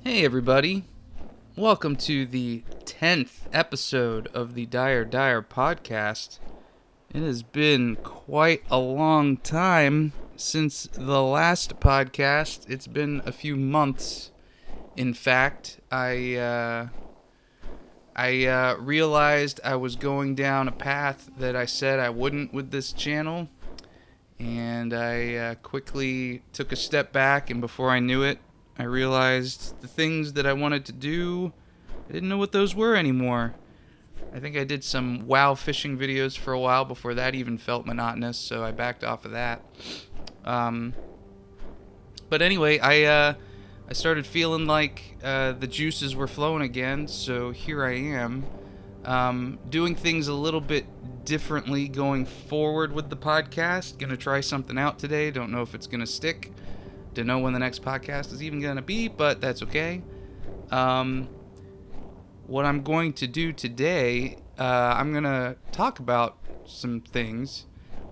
Hey everybody, welcome to the 10th episode of the Dire podcast. It has been quite a long time since the last podcast. It's been a few months. In fact, I realized I was going down a path that I said I wouldn't with this channel, and I quickly took a step back, and before I knew it, I realized the things that I wanted to do, I didn't know what those were anymore. I think I did some WoW fishing videos for a while before that even felt monotonous, so I backed off of that. But anyway, I started feeling like the juices were flowing again, so here I am, doing things a little bit differently going forward with the podcast. Gonna try something out today. Don't know if it's gonna stick. Don't know when the next podcast is even gonna be, but that's okay. What I'm going to do today, I'm gonna talk about some things,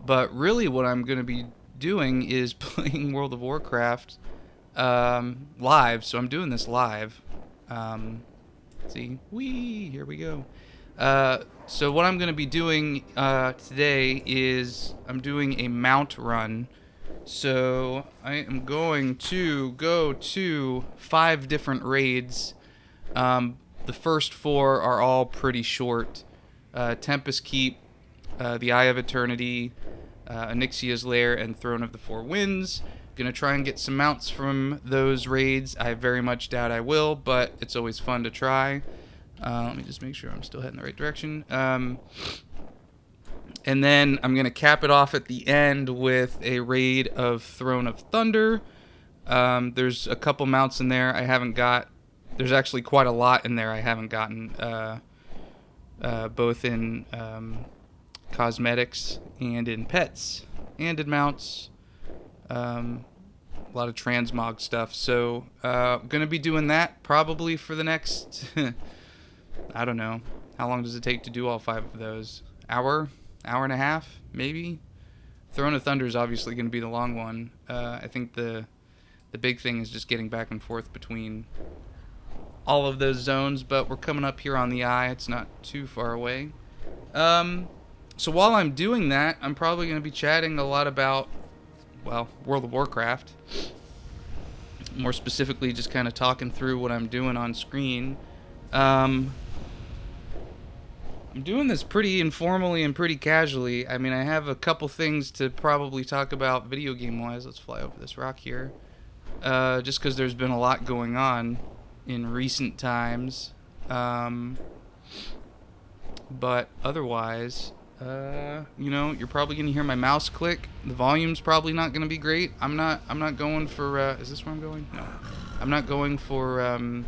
but really what I'm gonna be doing is playing World of Warcraft live. So I'm doing this live. See, here we go. So what I'm going to be doing today is I'm doing a mount run. So I am going to go to 5 different raids. The first 4 are all pretty short. Tempest Keep, the Eye of Eternity, Onyxia's Lair, and Throne of the Four Winds. Gonna try and get some mounts from those raids. I very much doubt I will, but it's always fun to try. Let me just make sure I'm still heading the right direction. And then I'm gonna cap it off at the end with a raid of Throne of Thunder. There's a couple mounts in there I haven't got. There's actually quite a lot in there I haven't gotten, both in cosmetics and in pets and in mounts. A lot of transmog stuff. So gonna be doing that probably for the next I don't know, how long does it take to do all 5 of those? Hour and a half, maybe. Throne of Thunder is obviously gonna be the long one. I think the big thing is just getting back and forth between all of those zones, but we're coming up here on the eye. It's not too far away. So while I'm doing that, I'm probably gonna be chatting a lot about, well, World of Warcraft. More specifically, just kind of talking through what I'm doing on screen. I'm doing this pretty informally and pretty casually. I mean, I have a couple things to probably talk about video game-wise. Let's fly over this rock here. Just because there's been a lot going on in recent times. But otherwise, you know, you're probably gonna hear my mouse click. The volume's probably not gonna be great. I'm not going for is this where I'm going? No. I'm not going for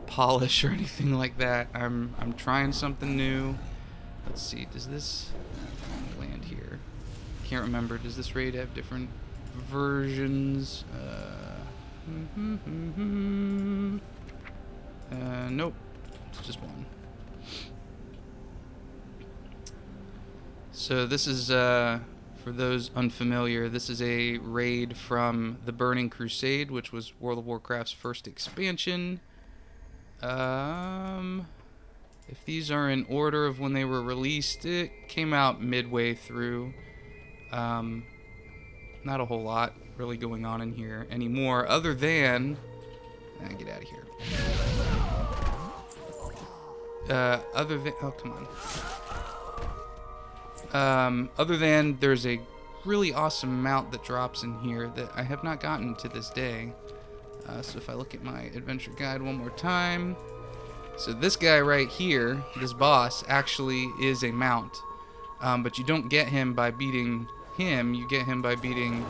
polish or anything like that. I'm trying something new. Let's see, does this land here? Can't remember. Does this raid have different versions? Nope. It's just one. So this is, for those unfamiliar, this is a raid from the Burning Crusade, which was World of Warcraft's first expansion. If these are in order of when they were released, it came out midway through. Not a whole lot really going on in here anymore, other than... get out of here. Other than... Oh, come on. Other than there's a really awesome mount that drops in here that I have not gotten to this day. So if I look at my adventure guide one more time... So this guy right here, this boss, actually is a mount. But you don't get him by beating him, you get him by beating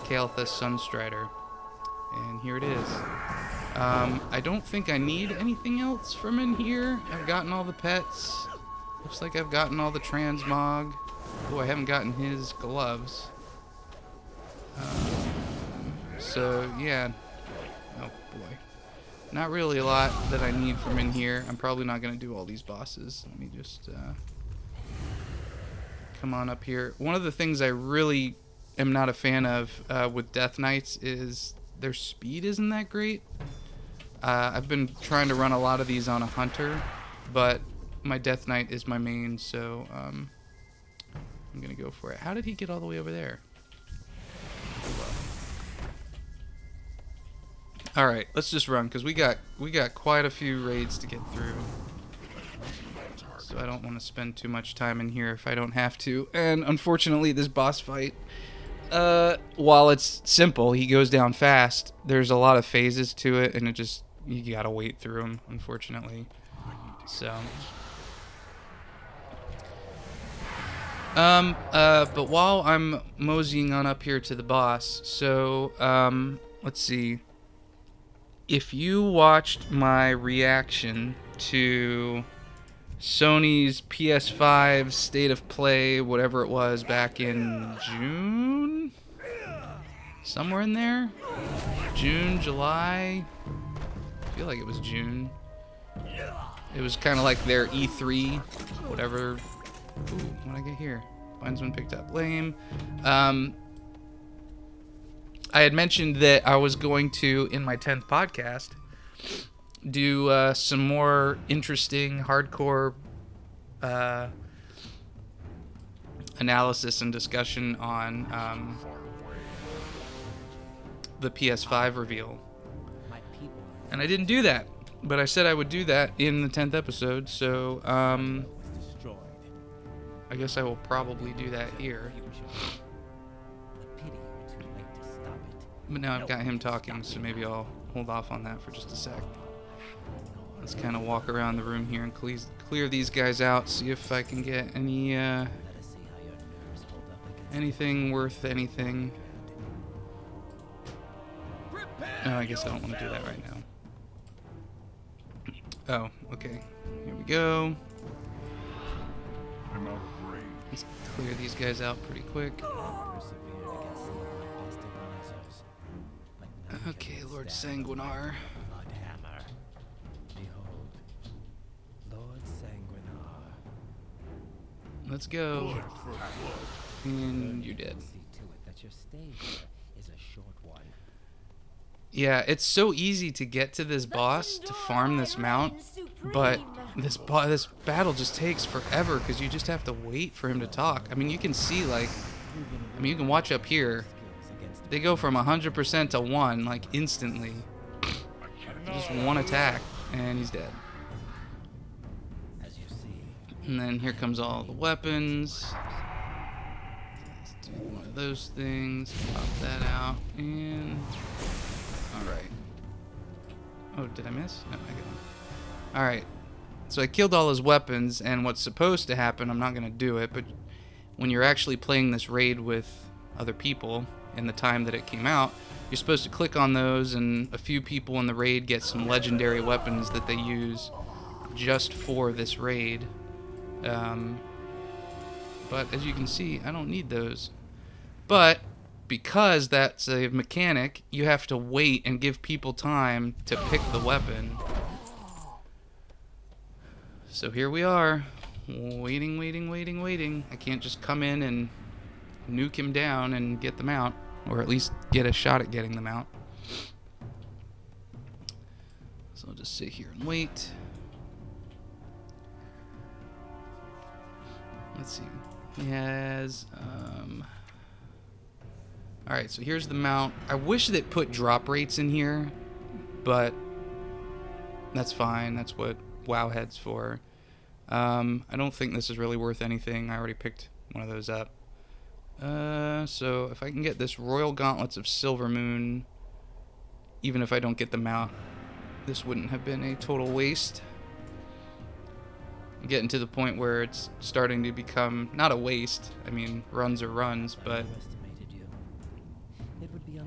Kael'thas Sunstrider. And here it is. I don't think I need anything else from in here. I've gotten all the pets. Looks like I've gotten all the transmog. Oh, I haven't gotten his gloves. So, yeah. Oh, boy. Not really a lot that I need from in here. I'm probably not going to do all these bosses. Let me just come on up here. One of the things I really am not a fan of with Death Knights is their speed isn't that great. I've been trying to run a lot of these on a hunter, but my Death Knight is my main, so I'm gonna go for it. How did he get all the way over there? All right, let's just run because we got quite a few raids to get through. So I don't want to spend too much time in here if I don't have to. And unfortunately, this boss fight, while it's simple, he goes down fast. There's a lot of phases to it, and you gotta wait through them, unfortunately. So, but while I'm moseying on up here to the boss, so let's see. If you watched my reaction to Sony's PS5 State of Play, whatever it was, back in June? Somewhere in there? June, July? I feel like it was June. It was kind of like their E3, whatever. Ooh, what did I get here? Mine's been picked up. Lame. I had mentioned that I was going to, in my 10th podcast, do some more interesting hardcore analysis and discussion on the PS5 reveal. And I didn't do that, but I said I would do that in the 10th episode, so I guess I will probably do that here. But now I've got him talking, so maybe I'll hold off on that for just a sec. Let's kind of walk around the room here and clear these guys out, see if I can get any anything worth anything. No, I guess I don't want to do that right now. Oh, okay. Here we go. Let's clear these guys out pretty quick. Okay, Lord Sanguinar. Let's go. And you're dead. Yeah, it's so easy to get to this boss, to farm this mount, but this battle just takes forever because you just have to wait for him to talk. I mean, you can see, like, you can watch up here. They go from 100% to 1, like, instantly. Just one attack, and he's dead. And then here comes all the weapons. Let's do one of those things. Pop that out, and... Alright. Oh, did I miss? No, I got him. Alright. So I killed all his weapons, and what's supposed to happen, I'm not going to do it, but when you're actually playing this raid with other people in the time that it came out, you're supposed to click on those, and a few people in the raid get some legendary weapons that they use just for this raid. But as you can see, I don't need those. But because that's a mechanic, you have to wait and give people time to pick the weapon. So here we are, waiting. I can't just come in and nuke him down and get them out, or at least get a shot at getting them out. So I'll just sit here and wait. Let's see. He has alright, so here's the mount. I wish they'd put drop rates in here, but that's fine. That's what Wowhead's for. I don't think this is really worth anything. I already picked one of those up. So if I can get this Royal Gauntlets of Silver Moon, even if I don't get the mount, this wouldn't have been a total waste. I'm getting to the point where it's starting to become not a waste. I mean, runs are runs, but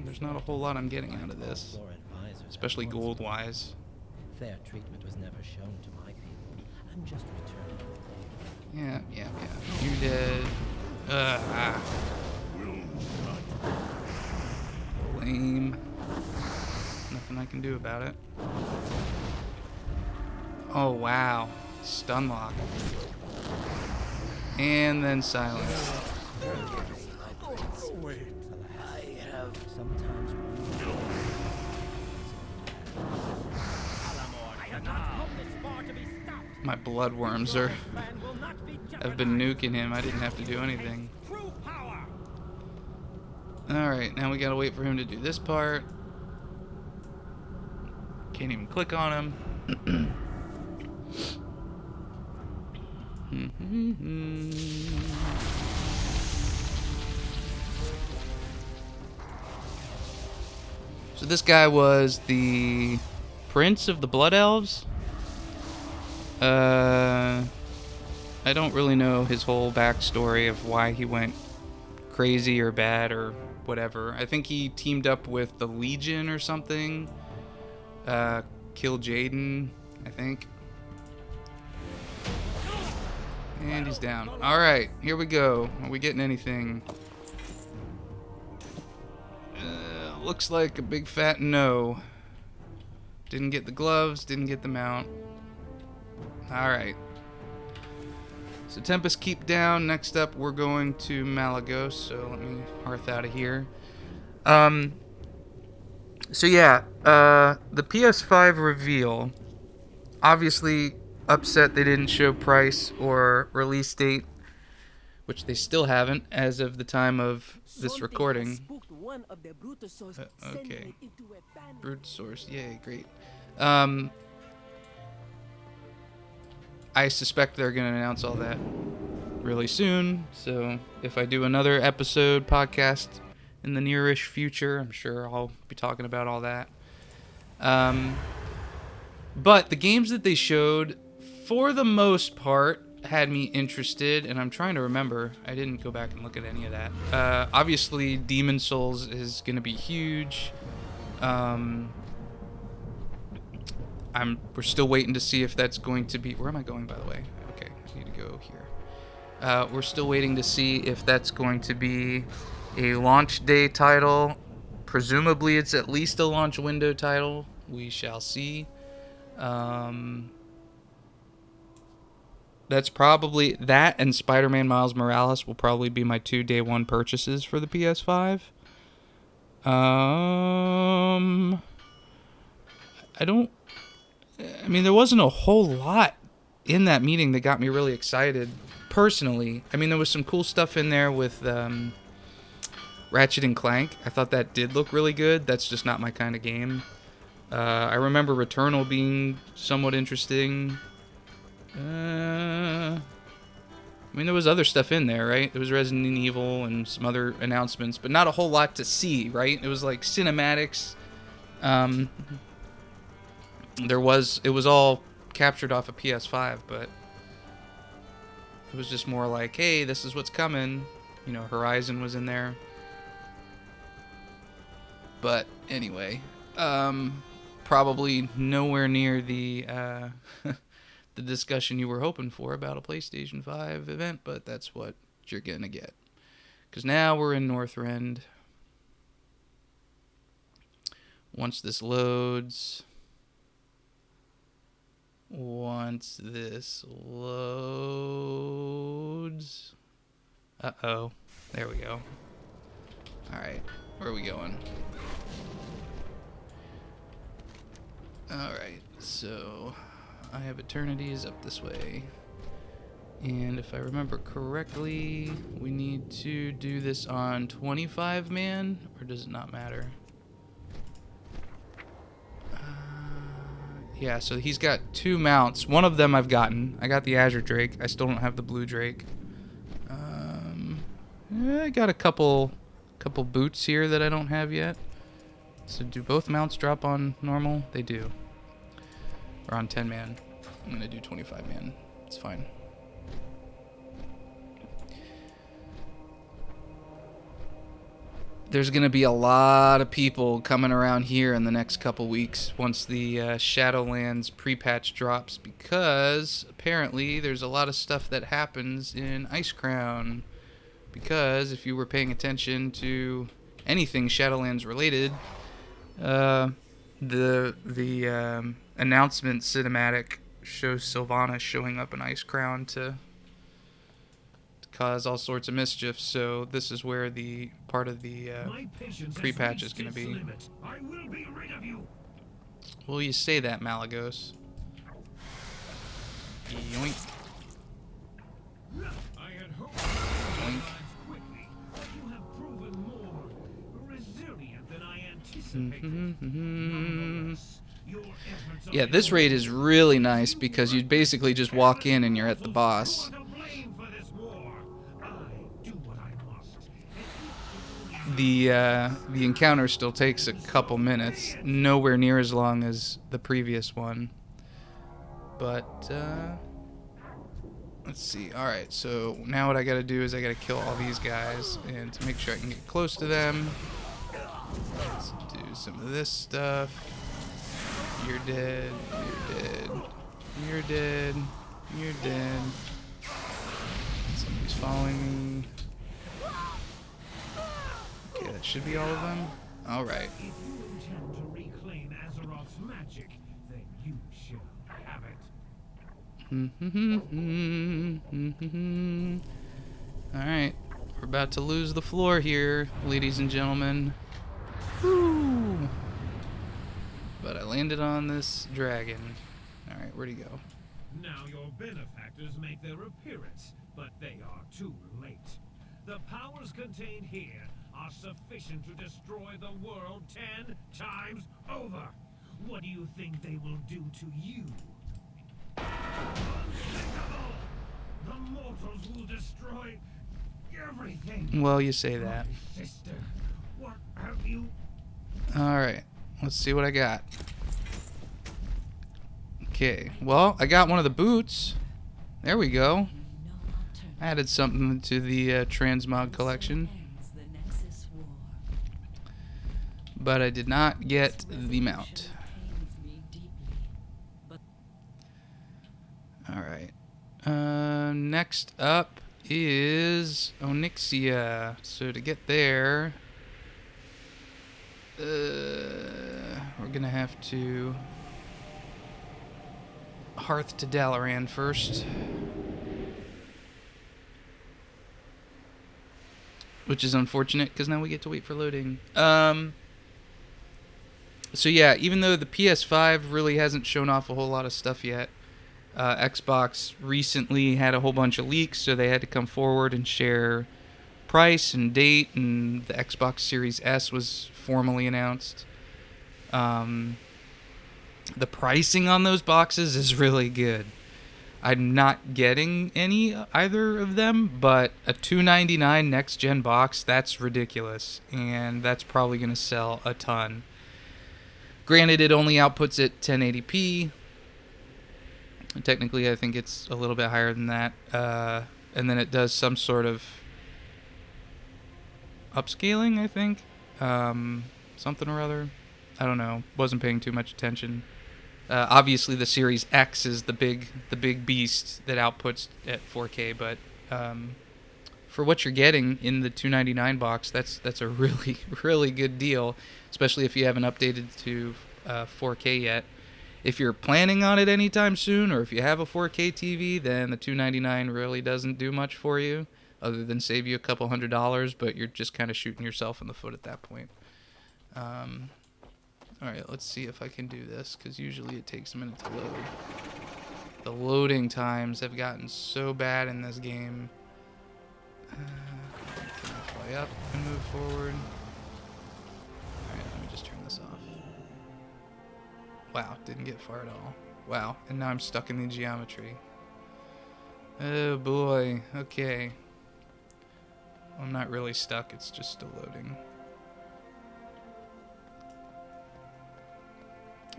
there's not a whole lot I'm getting out of this, especially gold-wise. Fair treatment was never shown to my people. I'm just returning. Yeah. You dead. Lame. Nothing I can do about it. Oh, wow. Stun lock. And then silence. Sometimes one I have not come this far to be stopped. My bloodworms have been nuking him. I didn't have to do anything. True power. Alright, now we gotta wait for him to do this part. Can't even click on him. So this guy was the Prince of the Blood Elves. I don't really know his whole backstory of why he went crazy or bad or whatever. I think he teamed up with the Legion or something. Killed Jaden, I think. And he's down. Alright, here we go. Are we getting anything? Looks like a big fat no. Didn't get the gloves, didn't get the mount. Alright. So Tempest keep down. Next up we're going to Malagos, so let me hearth out of here. So yeah, the PS5 reveal. Obviously upset they didn't show price or release date, which they still haven't as of the time of this recording. Okay. Brute source, yay, great. I suspect they're going to announce all that really soon, so if I do another episode podcast in the nearish future, I'm sure I'll be talking about all that. But the games that they showed, for the most part, had me interested, and I'm trying to remember. I didn't go back and look at any of that. Obviously, Demon Souls is going to be huge. We're still waiting to see if that's going to be... Where am I going, by the way? Okay, I need to go here. We're still waiting to see if that's going to be a launch day title. Presumably, it's at least a launch window title. We shall see. That's probably... That and Spider-Man Miles Morales will probably be my 2 day one purchases for the PS5. I mean, there wasn't a whole lot in that meeting that got me really excited, personally. I mean, there was some cool stuff in there with Ratchet and Clank. I thought that did look really good. That's just not my kind of game. I remember Returnal being somewhat interesting. I mean, there was other stuff in there, right? There was Resident Evil and some other announcements, but not a whole lot to see, right? It was like cinematics. It was all captured off of PS5, but it was just more like, hey, this is what's coming. You know, Horizon was in there. But anyway, probably nowhere near the the discussion you were hoping for about a PlayStation 5 event, but that's what you're gonna get. Because now we're in Northrend. Once this loads... Uh-oh. There we go. Alright. Where are we going? Alright. So, I have Eternities up this way. And if I remember correctly, we need to do this on 25 man, or does it not matter? Yeah, so he's got 2 mounts. One of them I've gotten. I got the Azure Drake. I still don't have the Blue Drake. I got a couple boots here that I don't have yet. So do both mounts drop on normal? They do. Or on 10 man. I'm gonna do 25 man. It's fine. There's going to be a lot of people coming around here in the next couple weeks once the Shadowlands pre-patch drops, because apparently there's a lot of stuff that happens in Icecrown. Because if you were paying attention to anything Shadowlands related, the announcement cinematic shows Sylvanas showing up in Icecrown to cause all sorts of mischief. So this is where the part of the pre-patch is going to be. I will be rid of you. Well, you say that, Malagos. Yoink. I had hoped Yoink. quickly, but you have proven more resilient than I anticipated. Nonetheless, your efforts Yeah, this raid is really nice because you basically just walk in and you're at the boss. are to blame for this war. I do what I must. The encounter still takes a couple minutes, nowhere near as long as the previous one. But let's see. All right, so now what I gotta do is I gotta kill all these guys, and to make sure I can get close to them, let's do some of this stuff. You're dead. You're dead. You're dead. You're dead. Somebody's following me. Okay, that should be all of them. All right. If you intend to reclaim Azeroth's magic, then you shall have it. Alright, we're about to lose the floor here, ladies and gentlemen. Woo! But I landed on this dragon. Alright, where'd he go? Now your benefactors make their appearance, but they are too late. The powers contained here are sufficient to destroy the world 10 times over. What do you think they will do to you? Unthinkable! The mortals will destroy everything. Well, you say that. My sister, what have you? Alright, let's see what I got. Okay, well, I got one of the boots. There we go. Added something to the transmog collection. But I did not get the mount. Alright. Next up is Onyxia. So to get there, we're gonna have to Hearth to Dalaran first. Which is unfortunate, because now we get to wait for loading. So yeah, even though the PS5 really hasn't shown off a whole lot of stuff yet, Xbox recently had a whole bunch of leaks, so they had to come forward and share price and date, and the Xbox Series S was formally announced. The pricing on those boxes is really good. I'm not getting any either of them, but a $299 next gen box, that's ridiculous, and that's probably going to sell a ton. Granted, it only outputs at 1080p. Technically, I think it's a little bit higher than that. And then it does some sort of upscaling, I think. Something or other. I don't know. Wasn't paying too much attention. Obviously, the Series X is the big beast that outputs at 4K. But for what you're getting in the $299 box, that's a really really good deal, especially if you haven't updated to 4K yet. If you're planning on it anytime soon, or if you have a 4K TV, then the $299 really doesn't do much for you, other than save you a couple $100. But you're just kind of shooting yourself in the foot at that point. Alright, let's see if I can do this, because usually it takes a minute to load. The loading times have gotten so bad in this game. Can I fly up and move forward? Alright, let me just turn this off. Wow, didn't get far at all. Wow, and now I'm stuck in the geometry. Oh boy, okay. I'm not really stuck, it's just still loading.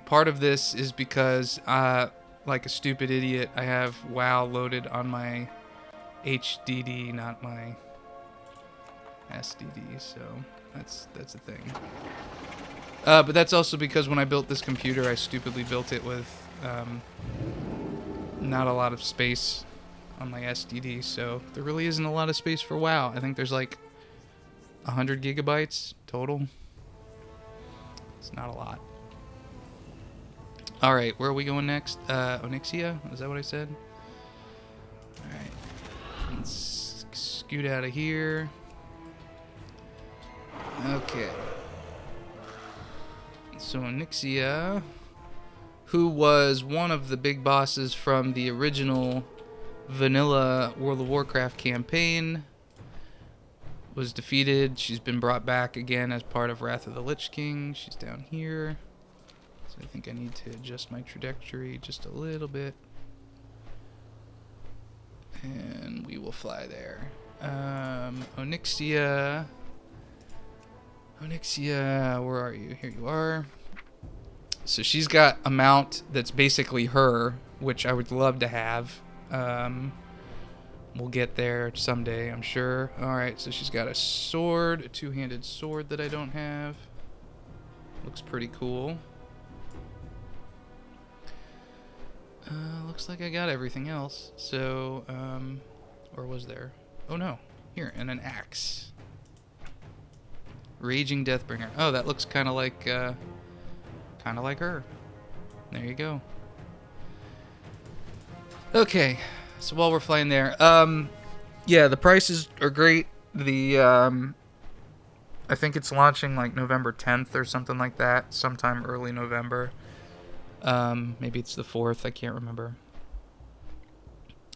Part of this is because, like a stupid idiot, I have WoW loaded on my HDD, not my SDD, so that's a thing. But that's also because when I built this computer, I stupidly built it with not a lot of space on my SDD, so there really isn't a lot of space for WoW. I think there's like 100 gigabytes total. It's not a lot. Alright, where are we going next? Onyxia? Is that what I said? Alright. Let's scoot out of here. Okay. So Onyxia, who was one of the big bosses from the original vanilla World of Warcraft campaign, was defeated. She's been brought back again as part of Wrath of the Lich King. She's down here. So I think I need to adjust my trajectory just a little bit. And we will fly there. Onyxia. Onyxia, where are you? Here you are. So she's got a mount that's basically her, which I would love to have. We'll get there someday, I'm sure. Alright, so she's got a sword, a two-handed sword that I don't have. Looks pretty cool. Looks like I got everything else. So, or was there? Oh no, here, and an axe. Raging Deathbringer. Oh, that looks kind of like her. There you go. Okay, so while we're flying there, yeah, the prices are great. The I think it's launching like November 10th or something like that, sometime early November. Maybe it's the 4th, I can't remember.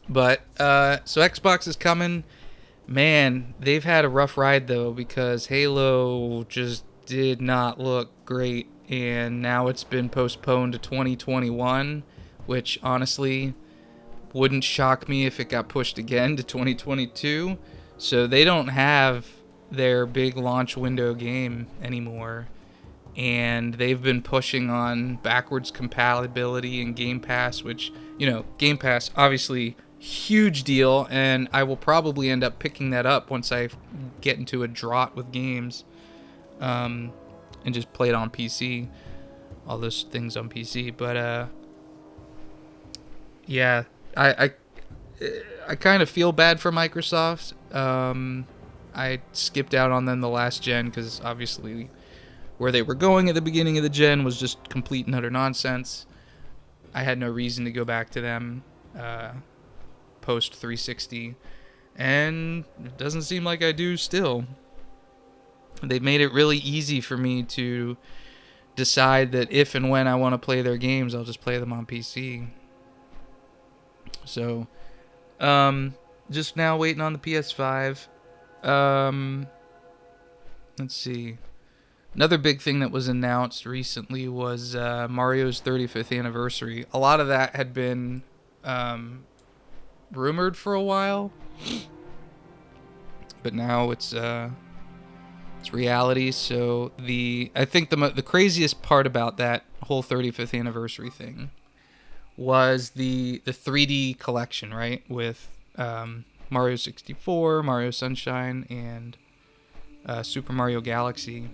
But so Xbox is coming. Man, they've had a rough ride though, because Halo just did not look great, and now it's been postponed to 2021, which honestly wouldn't shock me if it got pushed again to 2022. So they don't have their big launch window game anymore, and they've been pushing on backwards compatibility and Game Pass, which, you know, Game Pass, obviously huge deal, and I will probably end up picking that up once I get into a drought with games, and just play it on PC, all those things on PC. But yeah, I kind of feel bad for Microsoft. I skipped out on them the last gen because obviously where they were going at the beginning of the gen was just complete and utter nonsense. I had no reason to go back to them post 360, and it doesn't seem like I do still. They've made it really easy for me to decide that if and when I want to play their games, I'll just play them on PC. So, just now waiting on the PS5. Let's see. Another big thing that was announced recently was Mario's 35th anniversary. A lot of that had been rumored for a while, but now it's reality. So I think the craziest part about that whole 35th anniversary thing was the 3D collection, right? With Mario 64, Mario Sunshine, and Super Mario Galaxy.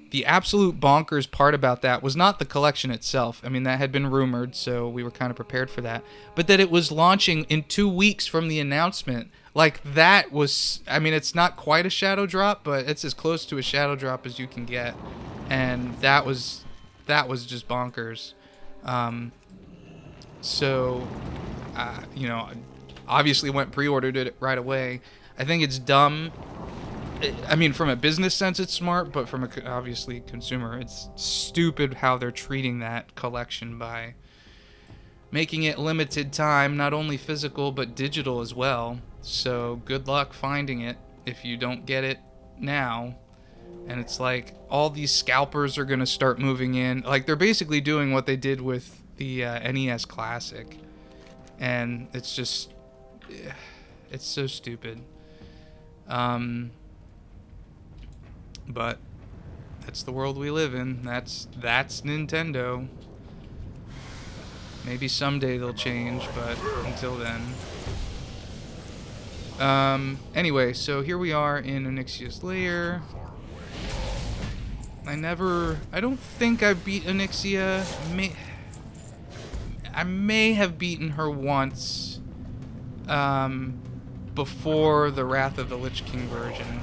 The absolute bonkers part about that was not the collection itself. I mean, that had been rumored, so we were kind of prepared for that. But that it was launching in 2 weeks from the announcement. Like, that was... I mean, it's not quite a shadow drop, but it's as close to a shadow drop as you can get. And that was just bonkers. So, you know, obviously went pre-ordered it right away. I think it's dumb. I mean, from a business sense, it's smart, but from a obviously consumer, it's stupid how they're treating that collection by making it limited time, not only physical but digital as well. So good luck finding it if you don't get it now. And it's like all these scalpers are gonna start moving in. Like, they're basically doing what they did with the NES Classic, and it's just, it's so stupid. But that's the world we live in. That's Nintendo. Maybe someday they'll change, but until then. Anyway, so here we are in Onyxia's lair. I don't think I beat Onyxia. I may have beaten her once, before the Wrath of the Lich King version.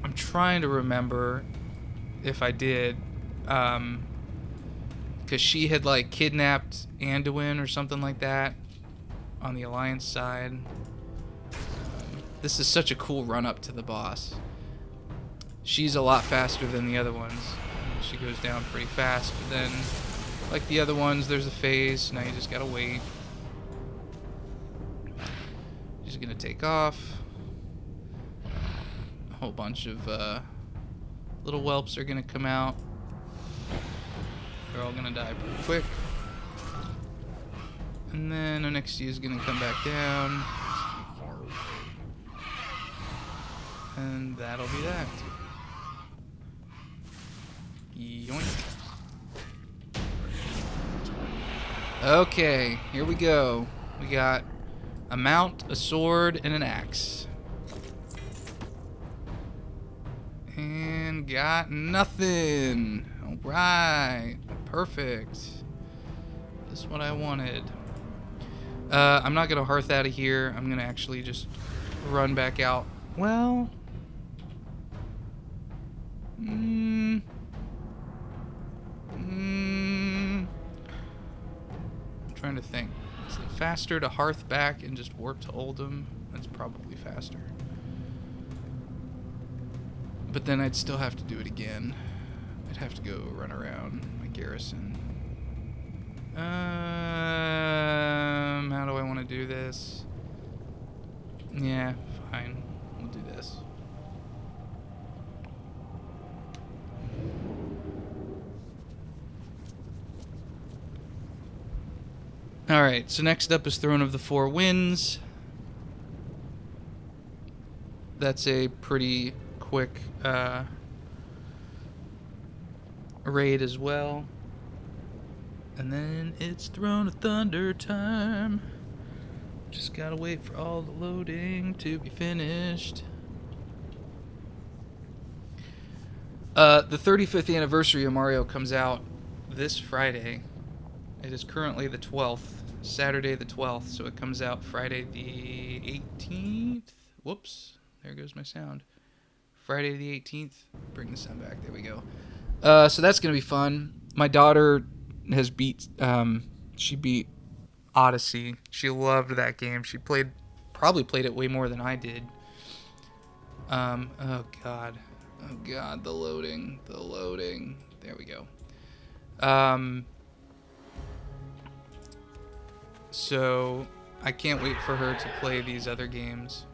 I'm trying to remember if I did, because she had like kidnapped Anduin or something like that on the Alliance side. This is such a cool run up to the boss. She's a lot faster than the other ones. She goes down pretty fast, but then, like the other ones, there's a phase. Now you just gotta wait. She's gonna take off. A whole bunch of little whelps are gonna come out. They're all gonna die pretty quick. And then Onyxia is gonna come back down. And that'll be that. Yoink. Okay, here we go. We got a mount, a sword, and an axe. And got nothing. Alright. Perfect. This is what I wanted. I'm not going to hearth out of here. I'm going to actually just run back out. Well... I'm trying to think. Is it faster to hearth back and just warp to Oldham? That's probably faster. But then I'd still have to do it again. I'd have to go run around my garrison. How do I want to do this? Yeah, fine. We'll do this. Alright, so next up is Throne of the Four Winds. That's a pretty quick raid as well. And then it's Throne of Thunder time. Just gotta wait for all the loading to be finished. The 35th anniversary of Mario comes out this Friday. It is currently the 12th, Saturday the 12th, so it comes out Friday the 18th. Whoops, there goes my sound. Friday the 18th. Bring the sound back. There we go. So that's gonna be fun. My daughter has she beat Odyssey. She loved that game. She probably played it way more than I did. Oh god, the loading. There we go. So I can't wait for her to play these other games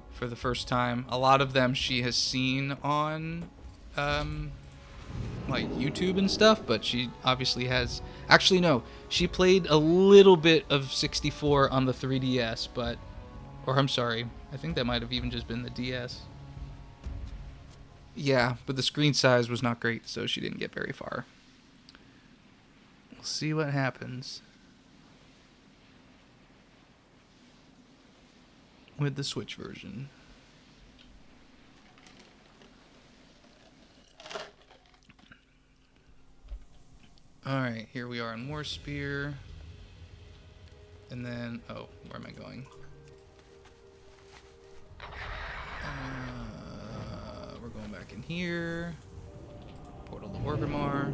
for the first time. A lot of them she has seen on like YouTube and stuff, but she obviously has... Actually, no. She played a little bit of 64 on the 3DS, but... Or, I'm sorry. I think that might have even just been the DS. Yeah, but the screen size was not great, so she didn't get very far. We'll see what happens with the Switch version. Alright, here we are in War Spear. And then, oh, where am I going? We're going back in here. Portal to Orgrimmar.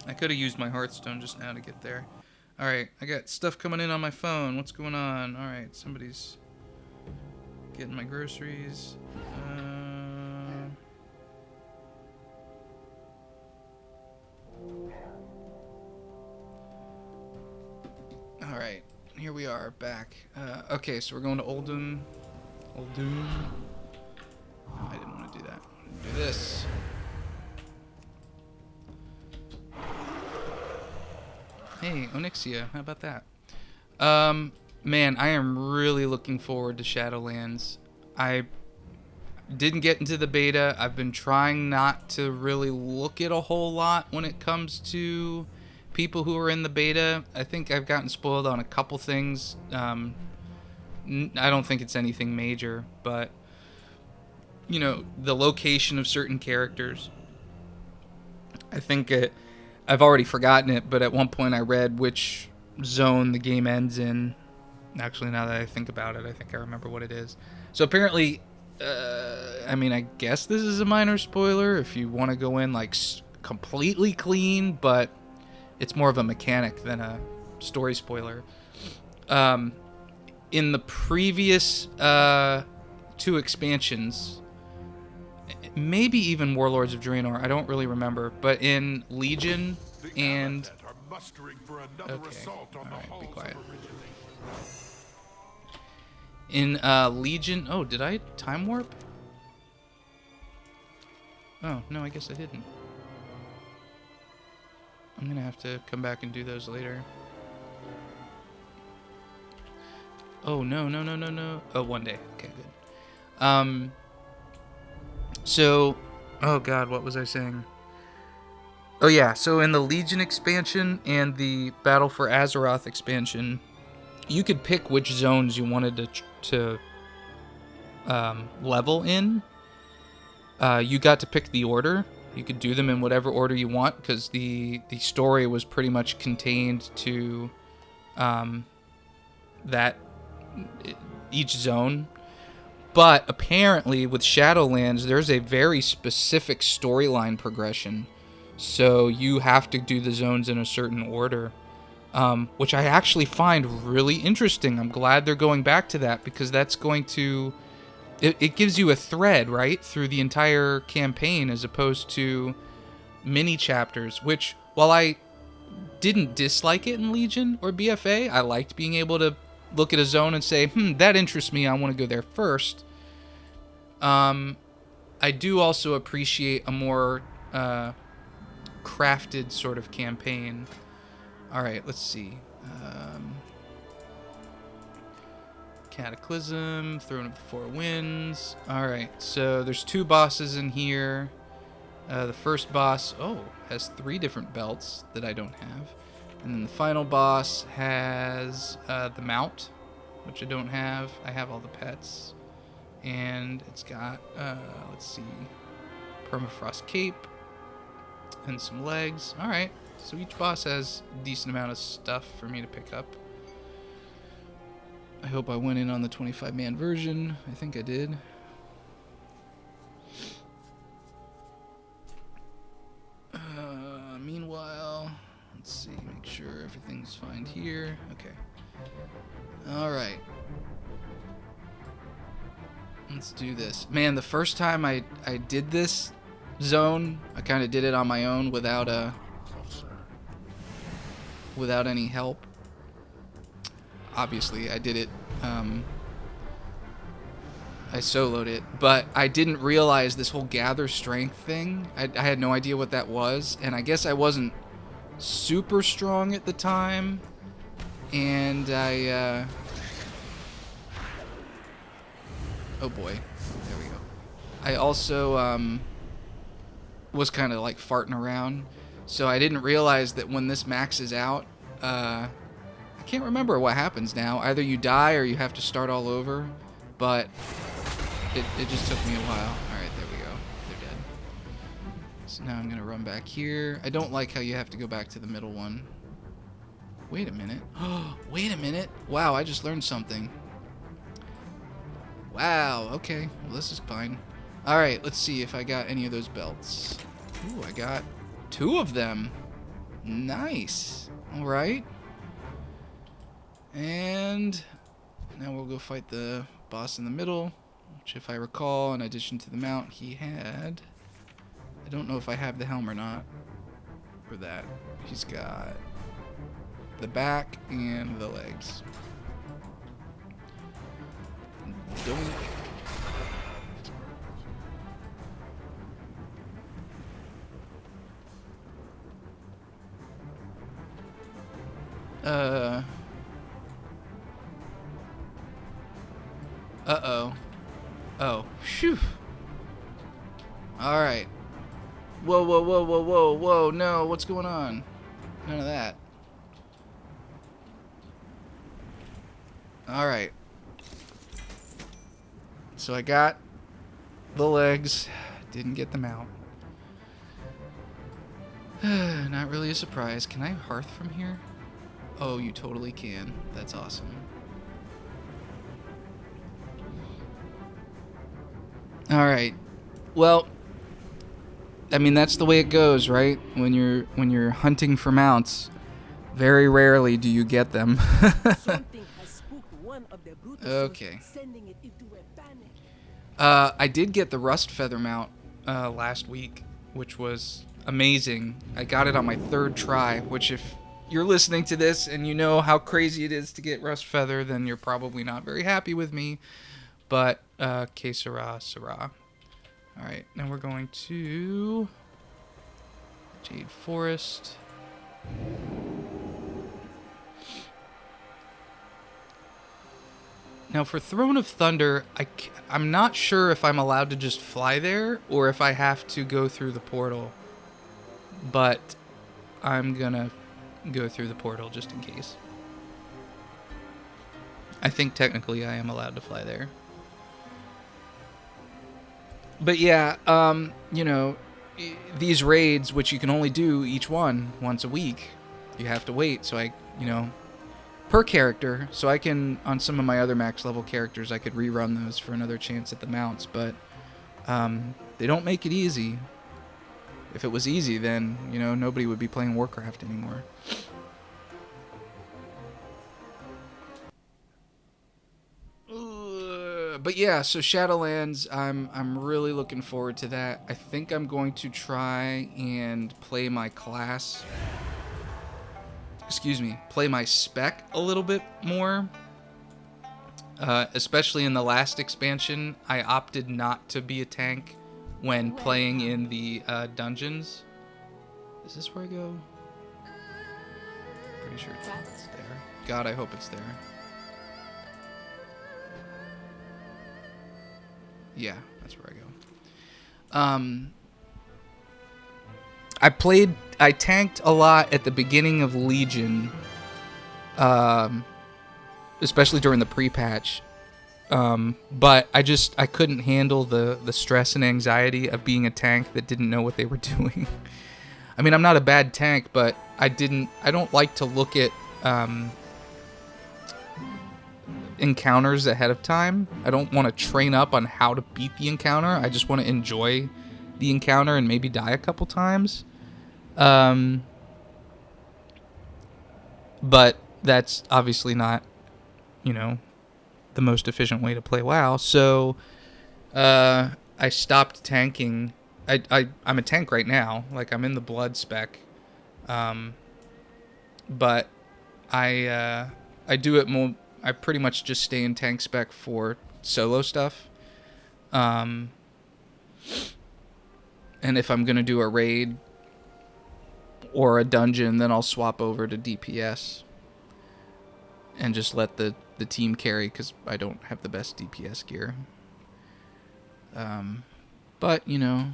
I could have used my Hearthstone just now to get there. Alright, I got stuff coming in on my phone. What's going on? Alright, somebody's getting my groceries. Alright, here we are, back. Okay, so we're going to Oldham. Oldham. Oh, I didn't want to do that. I want to do this. Hey, Onyxia, how about that? Man, I am really looking forward to Shadowlands. I didn't get into the beta. I've been trying not to really look at a whole lot when it comes to people who are in the beta. I think I've gotten spoiled on a couple things. I don't think it's anything major, but you know, the location of certain characters. I think I've already forgotten it, but at one point I read which zone the game ends in. Actually, now that I think about it, I think I remember what it is. So apparently, I mean, I guess this is a minor spoiler if you want to go in like completely clean, but it's more of a mechanic than a story spoiler. In the previous 2 expansions, maybe even Warlords of Draenor, I don't really remember, but in Legion and... Okay, alright, be quiet. In Legion... Oh, did I time warp? Oh, no, I guess I didn't. I'm gonna have to come back and do those later. Oh, no. Oh, one day. Okay, good. So... Oh, God, what was I saying? Oh, yeah, so in the Legion expansion and the Battle for Azeroth expansion, you could pick which zones you wanted to level in. You got to pick the order. You could do them in whatever order you want, because the story was pretty much contained to each zone. But apparently with Shadowlands, there's a very specific storyline progression. So you have to do the zones in a certain order, which I actually find really interesting. I'm glad they're going back to that, because that's going to... It gives you a thread, right, through the entire campaign, as opposed to mini chapters, which, while I didn't dislike it in Legion or BFA, I liked being able to look at a zone and say, that interests me, I want to go there first. I do also appreciate a more crafted sort of campaign. Alright, let's see. Cataclysm, Throne of the Four Winds. Alright, so there's 2 bosses in here. The first boss, has 3 different belts that I don't have. And then the final boss has the mount, which I don't have. I have all the pets. And it's got, let's see, Permafrost Cape and some legs. Alright, so each boss has a decent amount of stuff for me to pick up. I hope I went in on the 25-man version. I think I did. Meanwhile, let's see, make sure everything's fine here. Okay. Alright. Let's do this. Man, the first time I did this zone, I kind of did it on my own without any help. Obviously, I did it, I soloed it, but I didn't realize this whole gather strength thing. I had no idea what that was, and I guess I wasn't super strong at the time, and oh boy, there we go. I also, was kind of like farting around, so I didn't realize that when this maxes out, I can't remember what happens now. Either you die or you have to start all over, but it just took me a while. Alright, there we go. They're dead. So now I'm going to run back here. I don't like how you have to go back to the middle one. Wait a minute. Oh, wait a minute. Wow, I just learned something. Wow, okay. Well, this is fine. Alright, let's see if I got any of those belts. Ooh, I got 2 of them. Nice. Alright. And now we'll go fight the boss in the middle, which, if I recall, in addition to the mount, he had... I don't know if I have the helm or not for that. He's got the back and the legs. Don't... Uh-oh. Oh. Phew. Alright. Whoa, whoa, whoa, whoa, whoa, whoa, no, what's going on? None of that. Alright. So I got the legs. Didn't get them out. Not really a surprise. Can I hearth from here? Oh, you totally can. That's awesome. Alright. Well, I mean, that's the way it goes, right? When you're hunting for mounts. Very rarely do you get them. Something has spooked one of the Brutuses, Okay. sending it into a panic. I did get the rust feather mount last week, which was amazing. I got it on my 3rd try, which if you're listening to this and you know how crazy it is to get rust feather, then you're probably not very happy with me. But, que sera, sera. Alright, now we're going to Jade Forest. Now for Throne of Thunder, I'm not sure if I'm allowed to just fly there or if I have to go through the portal. But I'm gonna go through the portal just in case. I think technically I am allowed to fly there. But yeah, you know, these raids, which you can only do each one once a week, you have to wait. So per character, so I can, on some of my other max level characters, I could rerun those for another chance at the mounts, but they don't make it easy. If it was easy, then, you know, nobody would be playing Warcraft anymore. But yeah, so Shadowlands, I'm really looking forward to that. I think I'm going to try and play my class, play my spec a little bit more. Especially in the last expansion, I opted not to be a tank when playing in the dungeons. Is this where I go? Pretty sure it's there. God, I hope it's there. Yeah, that's where I go. I tanked a lot at the beginning of Legion, especially during the pre-patch. But I couldn't handle the stress and anxiety of being a tank that didn't know what they were doing. I mean, I'm not a bad tank, but I don't like to look at encounters ahead of time. I don't want to train up on how to beat the encounter. I just want to enjoy the encounter and maybe die a couple times. But that's obviously not, you know, the most efficient way to play WoW. So I stopped tanking. I'm a tank right now. Like, I'm in the blood spec. But I do it more. I pretty much just stay in tank spec for solo stuff. And if I'm going to do a raid or a dungeon, then I'll swap over to DPS and just let the team carry, because I don't have the best DPS gear. But, you know,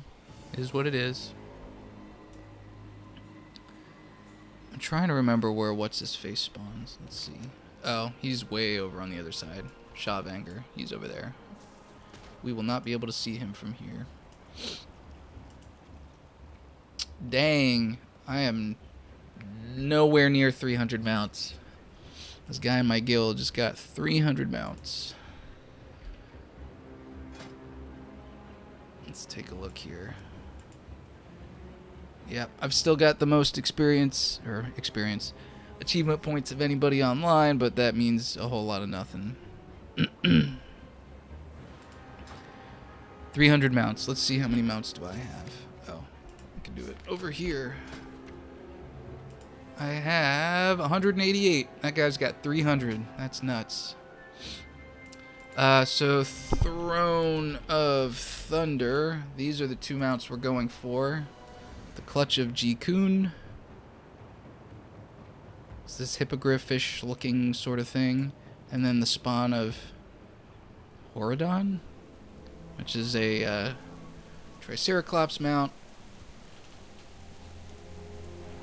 it is what it is. I'm trying to remember where what's-his-face spawns. Let's see. Oh, he's way over on the other side. Shaw of Anger. He's over there. We will not be able to see him from here. Dang. I am nowhere near 300 mounts. This guy in my guild just got 300 mounts. Let's take a look here. Yep, I've still got the most experience, achievement points of anybody online, but that means a whole lot of nothing. 300 mounts. Let's see, how many mounts do I have? Oh, I can do it over here. I have 188. That guy's got 300. That's nuts. So Throne of Thunder. These are the 2 mounts we're going for. The Clutch of Jikun. It's this hippogriff-ish looking sort of thing. And then the Spawn of Horadon, which is a Triceratops mount.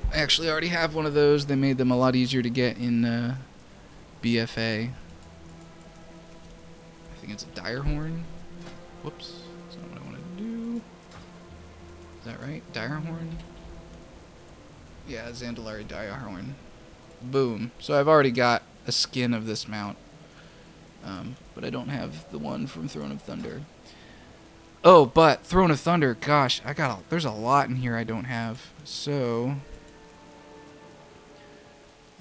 I actually already have one of those. They made them a lot easier to get in BFA. I think it's a Direhorn. Whoops. That's not what I wanted to do. Is that right? Direhorn? Yeah, Zandalari Direhorn. Boom. So I've already got a skin of this mount. But I don't have the one from Throne of Thunder. Oh, but Throne of Thunder, gosh, there's a lot in here I don't have. So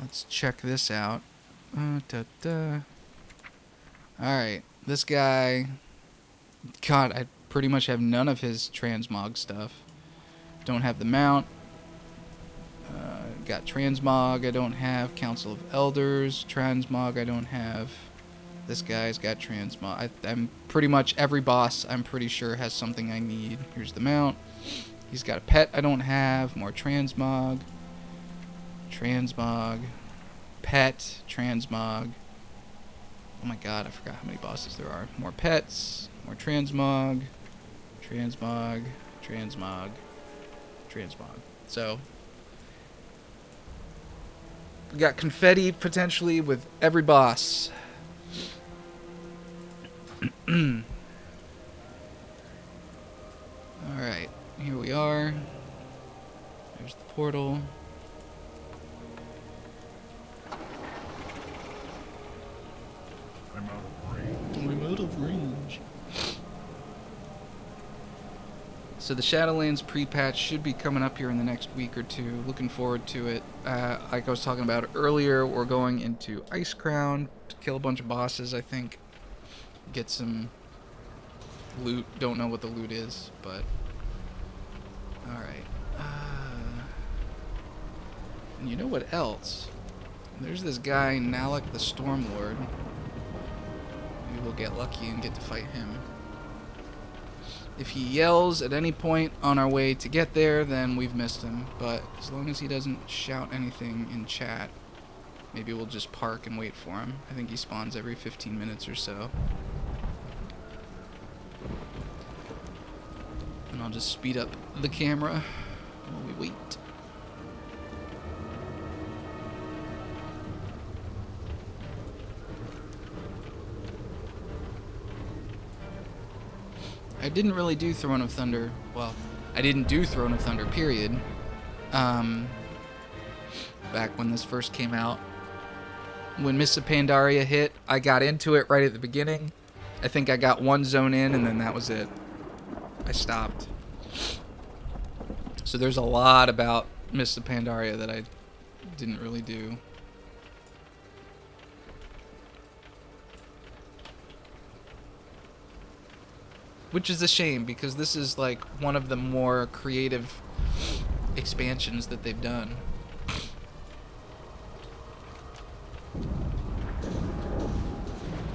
Let's check this out. Alright, this guy... God, I pretty much have none of his transmog stuff. Don't have the mount. Got transmog I don't have. Council of Elders. Transmog I don't have. This guy's got transmog. I'm pretty much every boss I'm pretty sure has something I need. Here's the mount. He's got a pet I don't have. More transmog. Transmog. Pet. Transmog. Oh my god, I forgot how many bosses there are. More pets. More transmog. Transmog. Transmog. Transmog. So, we got confetti potentially with every boss. Alright, here we are. There's the portal. I'm out of range. I'm out of range. So the Shadowlands pre-patch should be coming up here in the next week or two. Looking forward to it. Like I was talking about earlier, we're going into Ice Crown to kill a bunch of bosses, I think. Get some loot. Don't know what the loot is, but... Alright. And you know what else? There's this guy, Nalek the Stormlord. Maybe we'll get lucky and get to fight him. If he yells at any point on our way to get there, then we've missed him. But as long as he doesn't shout anything in chat, maybe we'll just park and wait for him. I think he spawns every 15 minutes or so. And I'll just speed up the camera while we wait. I didn't really do Throne of Thunder. Well, I didn't do Throne of Thunder, period. Back when this first came out. When Mists of Pandaria hit, I got into it right at the beginning. I think I got one zone in, and then that was it. I stopped. So there's a lot about Mists of Pandaria that I didn't really do. Which is a shame, because this is like one of the more creative expansions that they've done.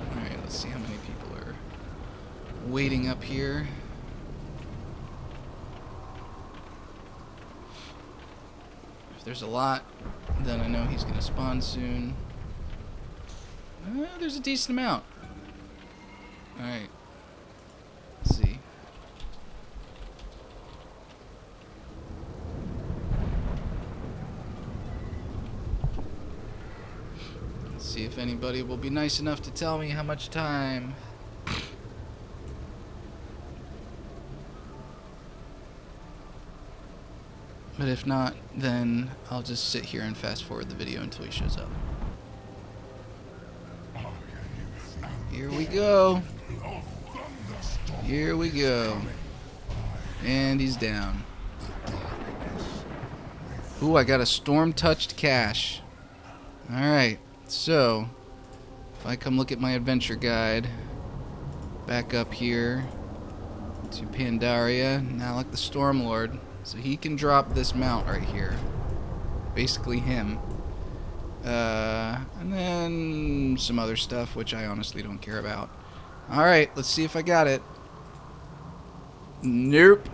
Alright, let's see how many people are waiting up here. If there's a lot, then I know he's going to spawn soon. There's a decent amount. Alright. Let's see. Let's see if anybody will be nice enough to tell me how much time. But if not, then I'll just sit here and fast forward the video until he shows up. Here we go. Here we go. And he's down. Ooh, I got a storm-touched cache. Alright, so if I come look at my adventure guide, back up here to Pandaria, Nalek the Stormlord. So he can drop this mount right here. Basically him. And then some other stuff, which I honestly don't care about. Alright, let's see if I got it. Nope.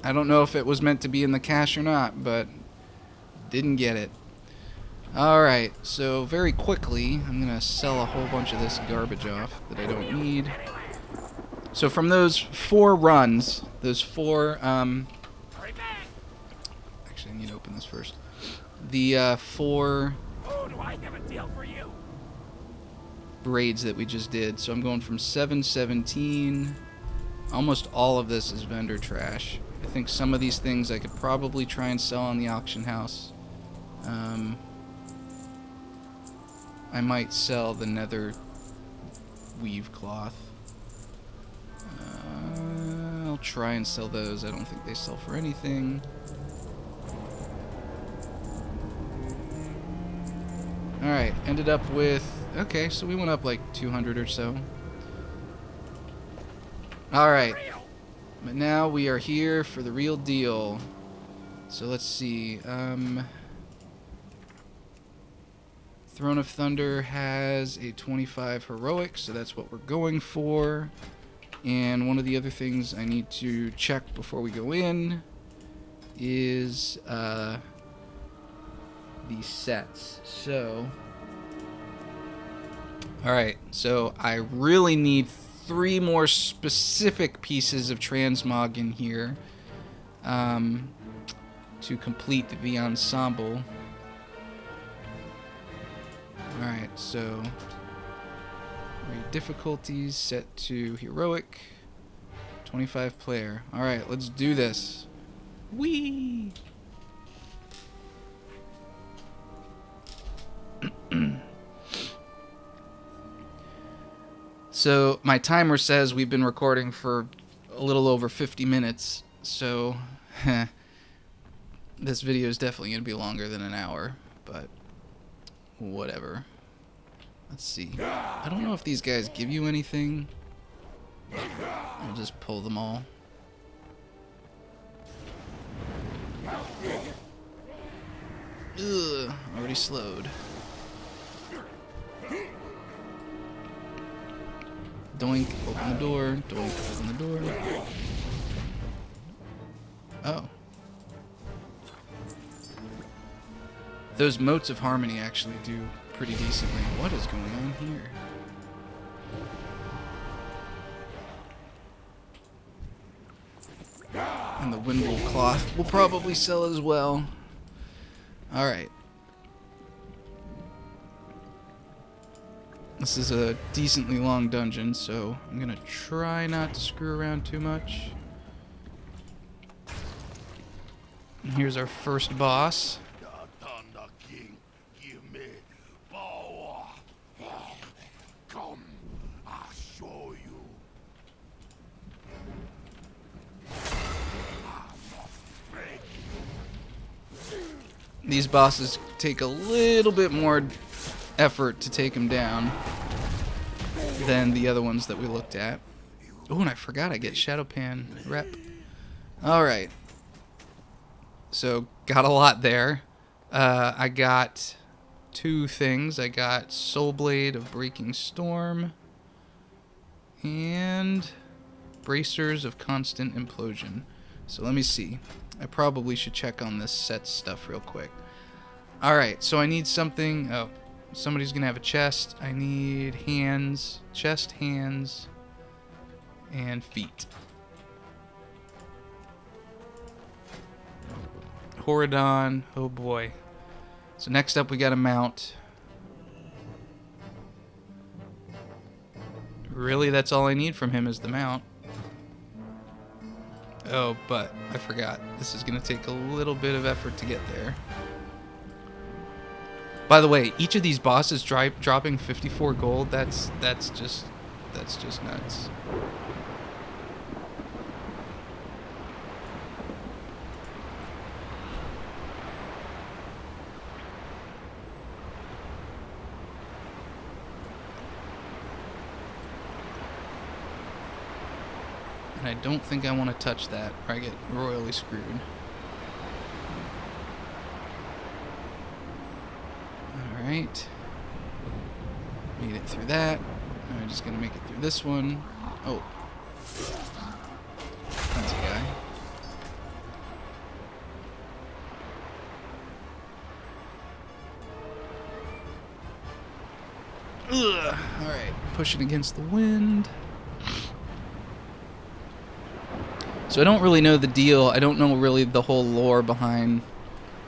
I don't know if it was meant to be in the cache or not, but didn't get it. Alright, so very quickly, I'm going to sell a whole bunch of this garbage off that I don't need. So from those 4 runs, those 4, actually I need to open this first. The 4 raids that we just did. So I'm going from 717. Almost all of this is vendor trash. I think some of these things I could probably try and sell on the auction house. I might sell the nether weave cloth. I'll try and sell those. I don't think they sell for anything. Alright, ended up with... Okay, so we went up like 200 or so. Alright. But now we are here for the real deal. So let's see. Throne of Thunder has a 25 heroic, so that's what we're going for. And one of the other things I need to check before we go in is the sets. So, alright, so I really need 3 more specific pieces of transmog in here to complete the ensemble. Alright, so difficulties set to heroic, 25 player. Alright, let's do this. Whee! So my timer says we've been recording for a little over 50 minutes, so this video is definitely going to be longer than an hour, but whatever. Let's see. I don't know if these guys give you anything. I'll just pull them all. Ugh, already slowed. Doink, open the door. Doink, open the door. Oh. Those motes of harmony actually do pretty decently. What is going on here? And the Windwall cloth will probably sell as well. Alright. This is a decently long dungeon, so I'm gonna try not to screw around too much. And here's our first boss. These bosses take a little bit more effort to take them down than the other ones that we looked at. Oh, and I forgot I get Shadowpan rep. Alright. So, got a lot there. I got 2 things. I got Soul Blade of Breaking Storm and Bracers of Constant Implosion. So let me see. I probably should check on this set stuff real quick. Alright, so I need something. Oh, somebody's gonna have a chest. I need hands, chest, hands, and feet. Horadon, oh boy. So next up we got a mount. Really, that's all I need from him is the mount. Oh, but I forgot. This is going to take a little bit of effort to get there. By the way, each of these bosses dropping 54 gold, that's just nuts. And I don't think I want to touch that, or I get royally screwed. Alright. Made it through that. Now I'm just going to make it through this one. Oh. That's a guy. Ugh. Alright. Pushing against the wind. So I don't really know the deal. I don't know really the whole lore behind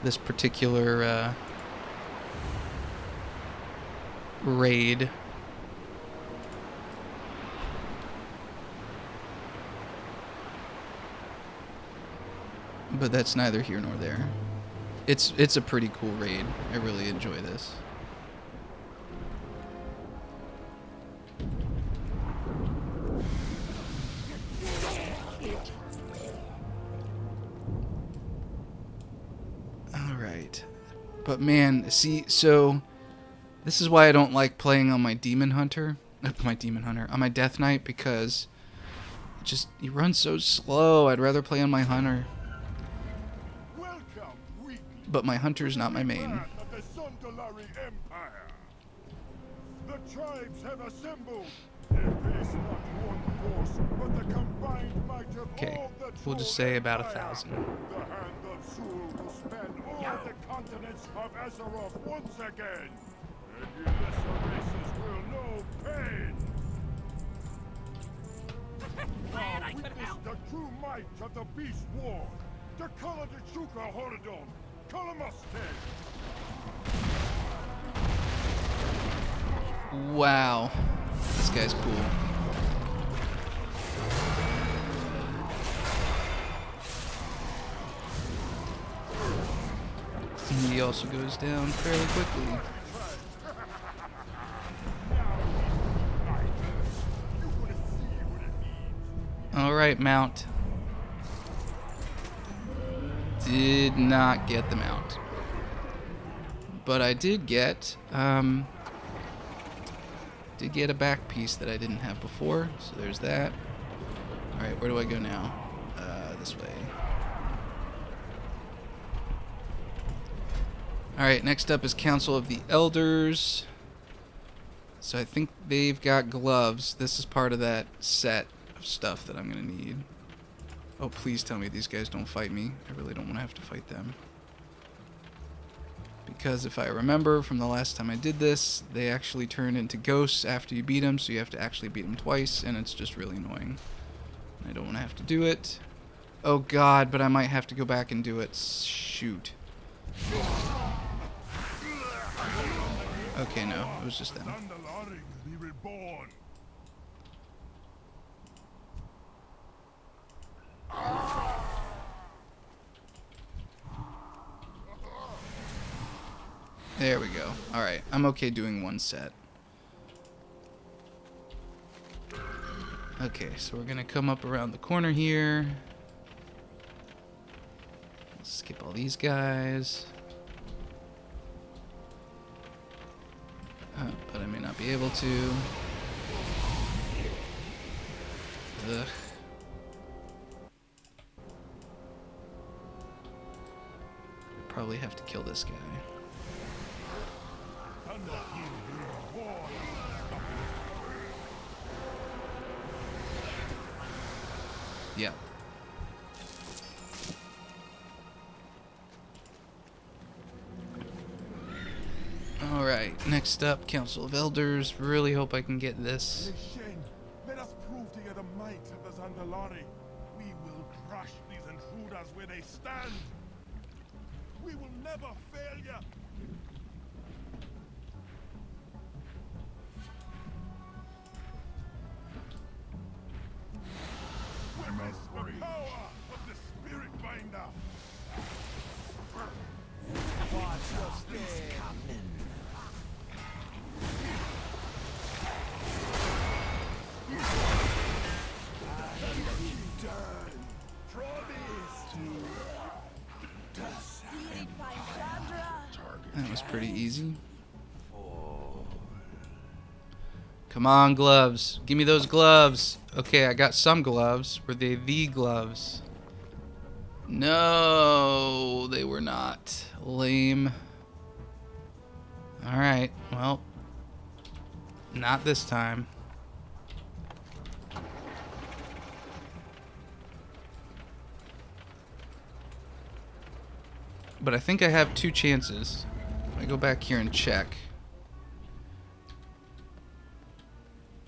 this particular raid. But that's neither here nor there. It's a pretty cool raid. I really enjoy this. But man, see, so This is why I don't like playing on my Demon Hunter. On my Death Knight, because he runs so slow. I'd rather play on my Hunter. But my Hunter's not my main. The tribes have assembled. They face not one force, but the combined might of Okay, all the we'll just Troll say about Empire. 1,000. The hand of Zul will span all the continents of Azeroth once again. And the lesser races will know pain. Now witness the true might of the Beast War. The Kala de Chuka Horadon. Kalamaste. Wow. This guy's cool. And he also goes down fairly quickly. Alright, mount. Did not get the mount. But I did get a back piece that I didn't have before, so there's that. Alright, where do I go now? This way. Alright, next up is Council of the Elders. So I think they've got gloves. This is part of that set of stuff that I'm going to need. Oh, please tell me these guys don't fight me. I really don't want to have to fight them. Because if I remember from the last time I did this, they actually turn into ghosts after you beat them, so you have to actually beat them twice, and it's just really annoying. I don't want to have to do it. Oh god, but I might have to go back and do it. Shoot. Okay, no, it was just them. There we go. Alright, I'm okay doing one set. Okay, so we're gonna come up around the corner here. Skip all these guys. But I may not be able to. Ugh. Probably have to kill this guy. Yeah. Alright, next up, Council of Elders. Really hope I can get this. Let us prove to you the might of the Zandalari. We will crush these intruders where they stand. We will never fail you. Witness the power of the Spirit Binder. Watch your step. That was pretty easy. Come on, gloves. Give me those gloves. Okay, I got some gloves. Were they the gloves? No, they were not. Lame. Alright, well. Not this time. But I think I have 2 chances. I go back here and check.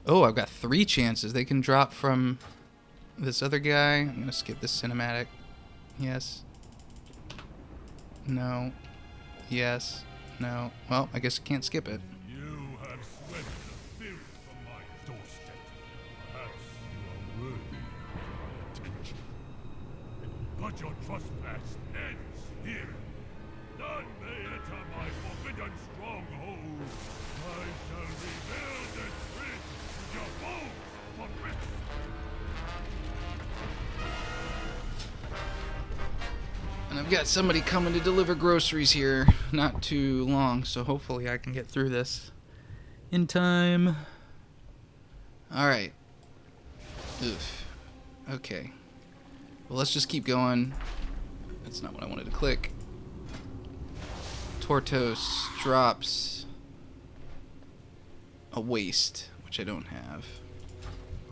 Oh, I've got 3 chances. They can drop from this other guy. I'm going to skip this cinematic. Yes. No. Yes. No. Well, I guess I can't skip it. You have swept the filth from my doorstep. Perhaps you are worthy of attention. But your trespass ends here. None may enter my forbidden stronghold. I shall rebuild this bridge with your bones for bricks. And I've got somebody coming to deliver groceries here not too long, so hopefully I can get through this in time. Alright. Oof. Okay. Well, let's just keep going. That's not what I wanted to click. Tortos drops a waste, which I don't have.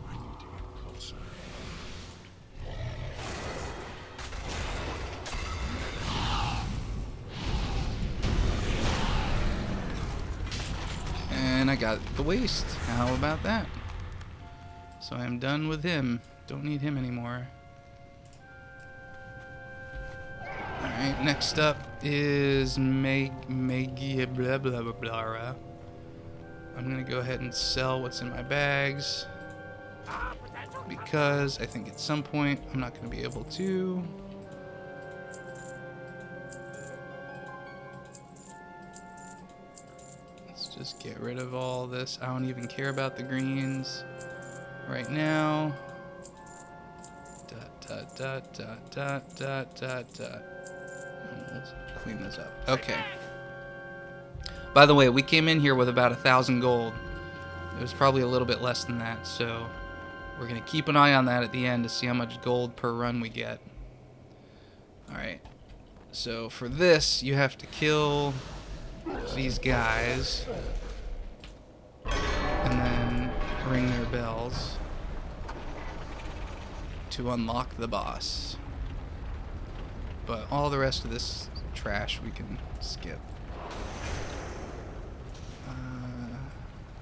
I need to get closer. And I got the waste. How about that? So I'm done with him. Don't need him anymore. Alright, next up is Magia blah blah blah blah. I'm gonna go ahead and sell what's in my bags, because I think at some point I'm not gonna be able to. Let's just get rid of all this. I don't even care about the greens right now. Dot dot dot dot dot dot dot. Let's clean this up. Okay. By the way, we came in here with about 1,000 gold. It was probably a little bit less than that, so we're gonna keep an eye on that at the end to see how much gold per run we get. Alright. So for this, you have to kill these guys and then ring their bells to unlock the boss. But all the rest of this trash we can skip.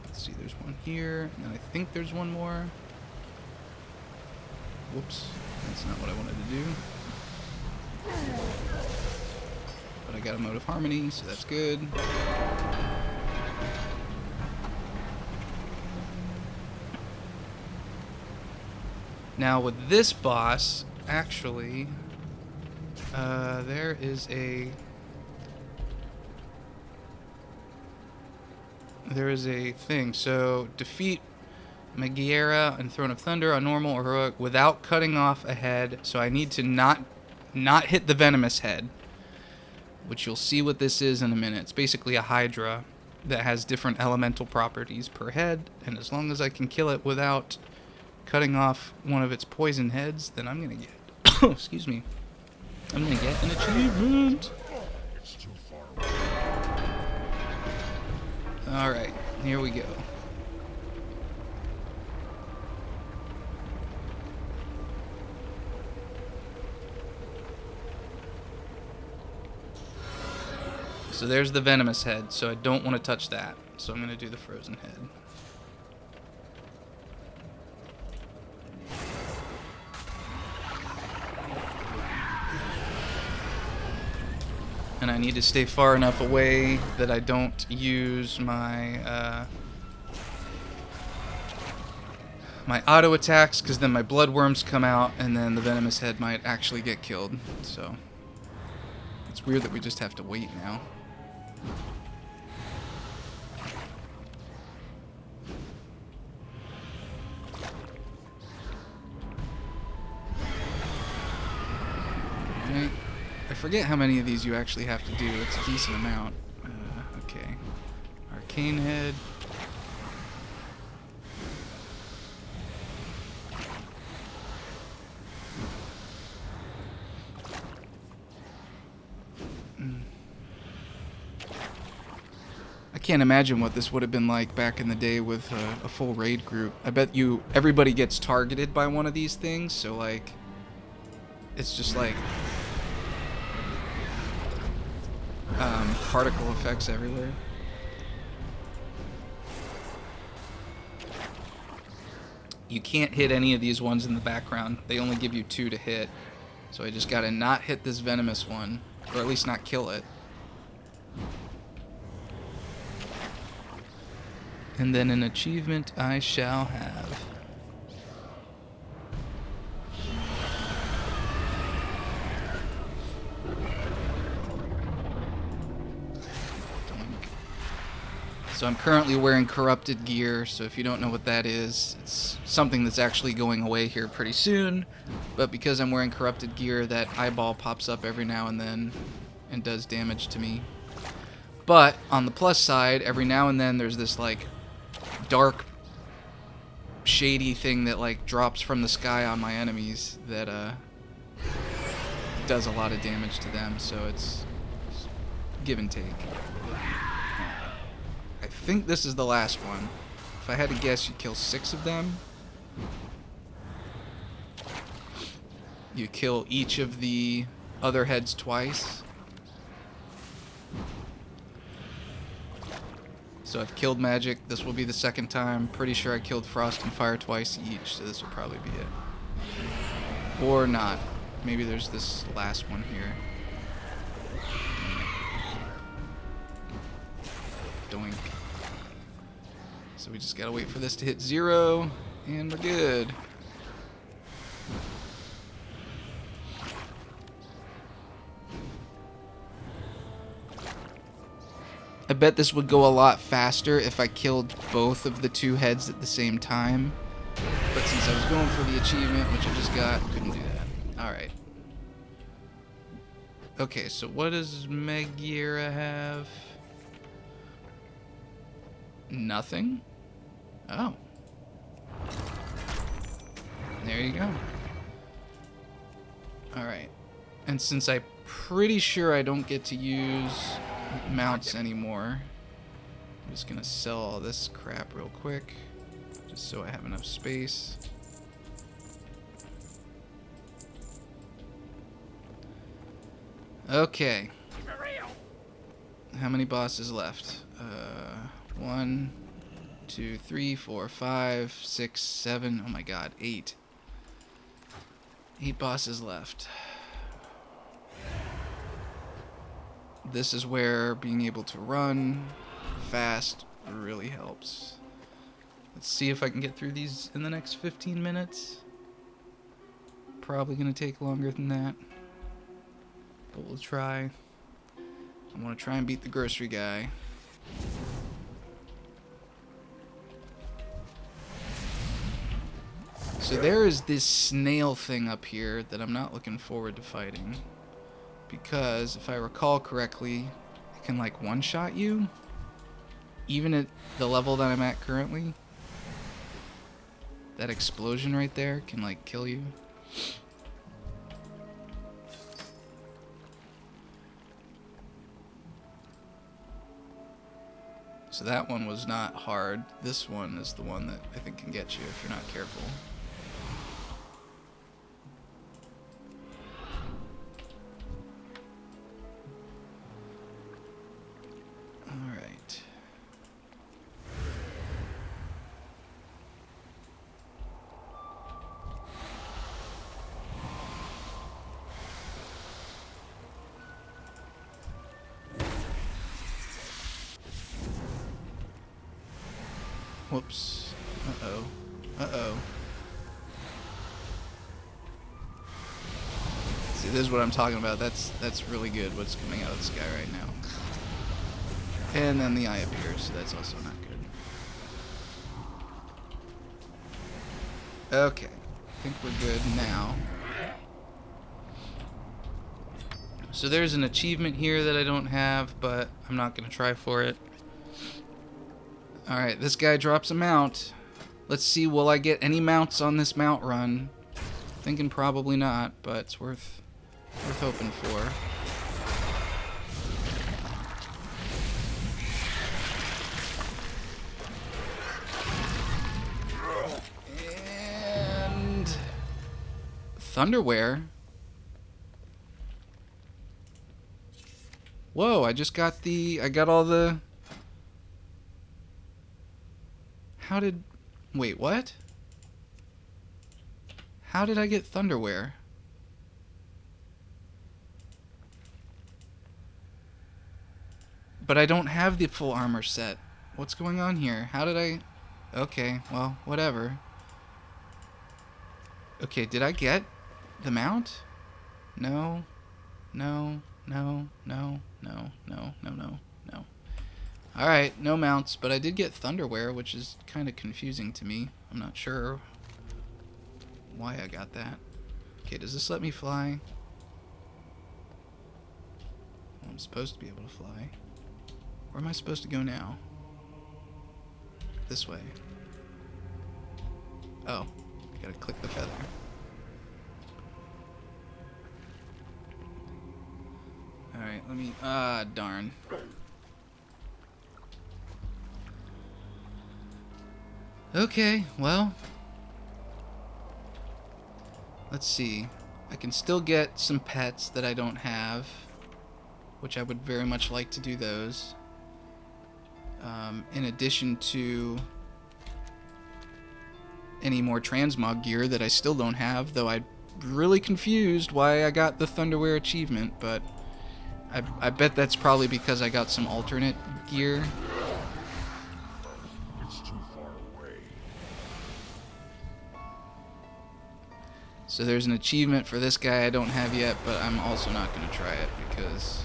Let's see, there's one here, and then I think there's one more. Whoops, that's not what I wanted to do. But I got a mode of harmony, so that's good. Now with this boss, actually, there is a thing. So defeat Megaera and Throne of Thunder on normal or heroic without cutting off a head. So I need to not hit the venomous head, which you'll see what this is in a minute. It's basically a Hydra that has different elemental properties per head, and as long as I can kill it without cutting off one of its poison heads, then I'm gonna get excuse me. I'm gonna get an achievement. It's too far away. Alright, here we go. So there's the venomous head, so I don't want to touch that. So I'm going to do the frozen head. And I need to stay far enough away that I don't use my my auto attacks, because then my bloodworms come out and then the venomous head might actually get killed. So it's weird that we just have to wait now. Okay. I forget how many of these you actually have to do. It's a decent amount. Okay. Arcane head. I can't imagine what this would have been like back in the day with a full raid group. I bet everybody gets targeted by one of these things, so like, it's just like particle effects everywhere. You can't hit any of these ones in the background. They only give you 2 to hit. So I just gotta not hit this venomous one, or at least not kill it. And then an achievement I shall have. So I'm currently wearing corrupted gear, so if you don't know what that is, it's something that's actually going away here pretty soon. But because I'm wearing corrupted gear, that eyeball pops up every now and then and does damage to me. But on the plus side, every now and then there's this like dark, shady thing that like drops from the sky on my enemies that does a lot of damage to them, so it's give and take. I think this is the last one. If I had to guess, you kill 6 of them. You kill each of the other heads twice. So I've killed Magic. This will be the second time. Pretty sure I killed Frost and Fire twice each, so this will probably be it. Or not. Maybe there's this last one here. Doink. So we just gotta wait for this to hit 0, and we're good. I bet this would go a lot faster if I killed both of the 2 heads at the same time. But since I was going for the achievement, which I just got, couldn't do that. Alright. Okay, so what does Megira have? Nothing? Oh. There you go. Alright. And since I'm pretty sure I don't get to use mounts anymore, I'm just gonna sell all this crap real quick, just so I have enough space. Okay. How many bosses left? 1, 2, 3, 4, 5, 6, 7. Oh my god, 8. 8 bosses left. This is where being able to run fast really helps. Let's see if I can get through these in the next 15 minutes. Probably gonna take longer than that, but we'll try. I want to try and beat the grocery guy. So there is this snail thing up here that I'm not looking forward to fighting, because if I recall correctly, it can like one-shot you, even at the level that I'm at currently. That explosion right there can like kill you. So that one was not hard. This one is the one that I think can get you if you're not careful. Alright. Whoops. Uh-oh. Uh-oh. See, this is what I'm talking about. That's really good, what's coming out of the sky right now. And then the eye appears, so that's also not good. Okay. I think we're good now. So there's an achievement here that I don't have, but I'm not going to try for it. Alright, this guy drops a mount. Let's see, will I get any mounts on this mount run? Thinking probably not, but it's worth hoping for. And Thunderwear. Whoa, I got all the... Wait, what? How did I get Thunderwear? But I don't have the full armor set. What's going on here? How did I... Okay, well, whatever. Okay, did I get the mount? No. No. No. No. No. No. No. No. No. Alright, no mounts, but I did get Thunderwear, which is kind of confusing to me. I'm not sure why I got that. Okay, does this let me fly? Well, I'm supposed to be able to fly. Where am I supposed to go now? This way. Oh, I gotta click the feather. Alright, let me... darn. Okay, well... Let's see. I can still get some pets that I don't have, which I would very much like to do those. In addition to any more transmog gear that I still don't have, though I'm really confused why I got the Thunderwear achievement, but I bet that's probably because I got some alternate gear. It's too far away. So there's an achievement for this guy I don't have yet, but I'm also not going to try it because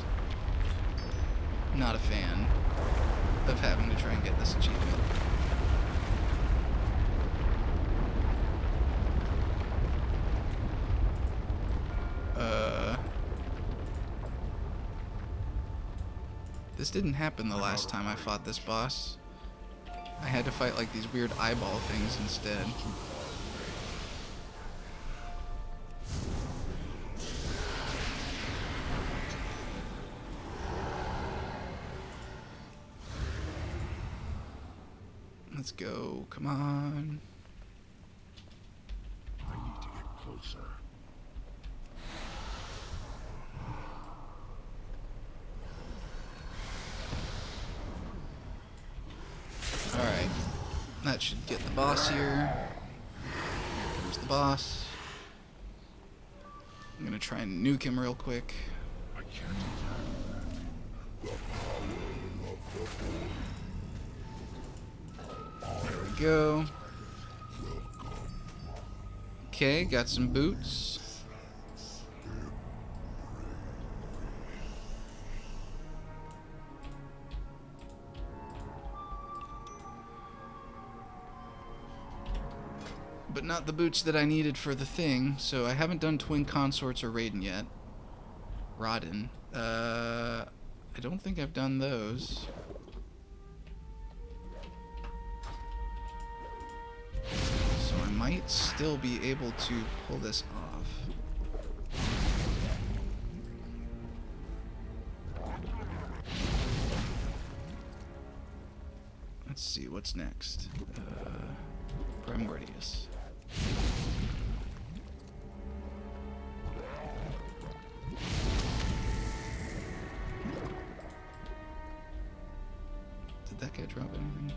I'm not a fan of having to try and get this achievement. This didn't happen the last time I fought this boss. I had to fight like these weird eyeball things instead. Let's go, come on. I need to get closer. Alright, that should get the boss here. Here's the boss. I'm gonna try and nuke him real quick. I can't attack that. The power of the Horde. There we go. Okay, got some boots. But not the boots that I needed for the thing, so I haven't done Twin Consorts or Raiden yet. Rodden. I don't think I've done those. So I might still be able to pull this off. Let's see, what's next? Primordius. Did that guy drop anything? No.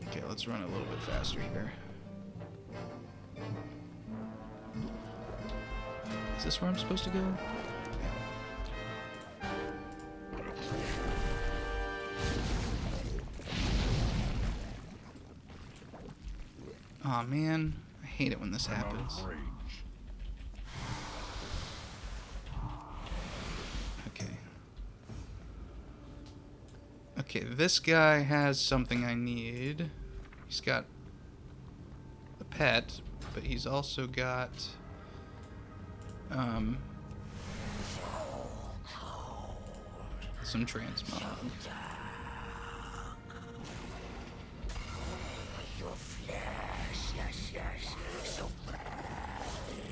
Okay, let's run a little bit faster here. Is this where I'm supposed to go? Yeah. Aw, man. I hate it when this happens. Okay. Okay, this guy has something I need. He's got a pet, but he's also got some transmog.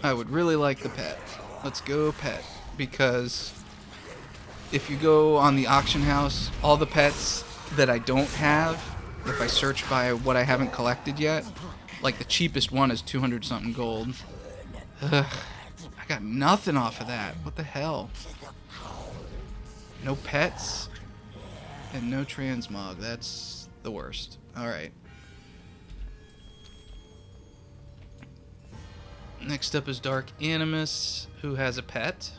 I would really like the pet. Let's go pet, because if you go on the auction house, all the pets that I don't have, if I search by what I haven't collected yet, like the cheapest one is 200 something gold. Ugh, I got nothing off of that. What the hell? No pets and no transmog. That's the worst. Alright. Next up is Dark Animus, who has a pet.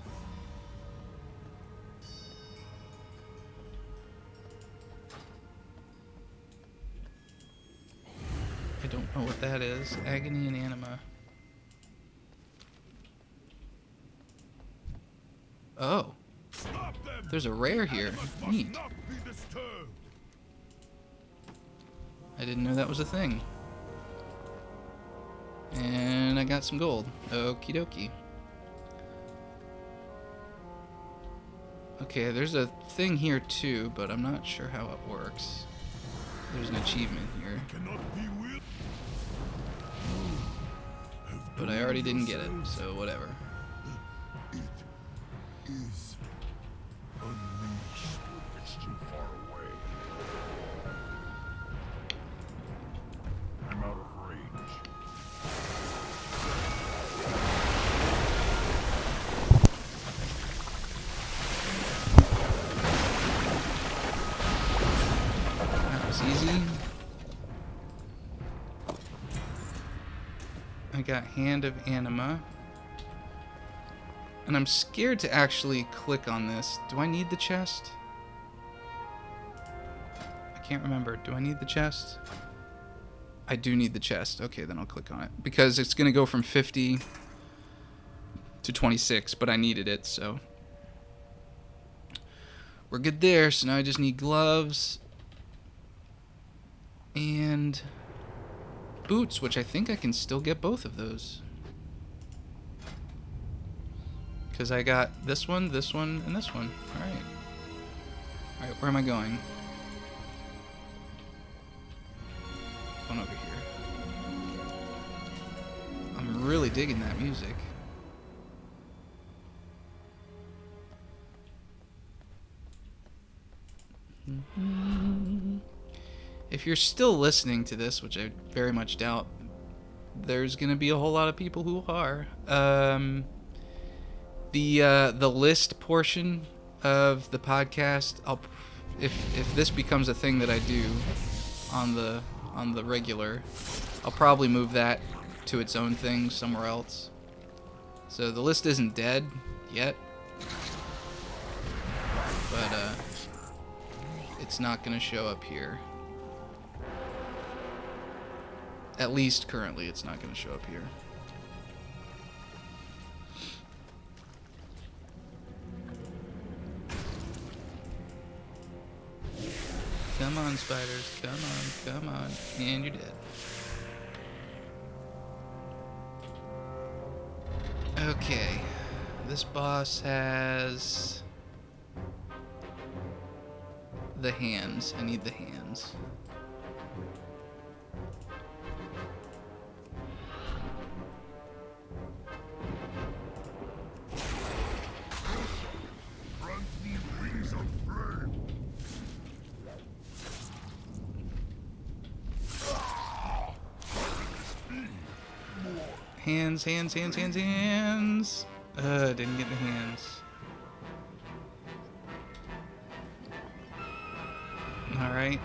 I don't know what that is. Agony and Anima. Oh. there's a rare here. Neat. Not be disturbed. I didn't know that was a thing. And I got some gold. Okie dokie. Okay, there's a thing here too, but I'm not sure how it works. There's an achievement here, Cannot be will. but I already didn't get it, so whatever. It is unleashed. It's too far away. I'm out of range. That was easy. I got Hand of Anima. And I'm scared to actually click on this. Do I need the chest? I can't remember. Do I need the chest? I do need the chest. Okay, then I'll click on it. Because it's going to go from 50 to 26, but I needed it, so. We're good there, so now I just need gloves. And boots, which I think I can still get both of those. Because I got this one, and this one. Alright. Alright, where am I going? Going over here. I'm really digging that music. If you're still listening to this, which I very much doubt, there's gonna be a whole lot of people who are. The list portion of the podcast, if this becomes a thing that I do on the regular, I'll probably move that to its own thing somewhere else. So the list isn't dead yet, but it's not gonna show up here. At least currently, it's not gonna show up here. Come on, spiders. Come on. And you're dead. Okay. This boss has the hands. I need the hands. Grant me wings of flame. Hands. Didn't get the hands. Alright.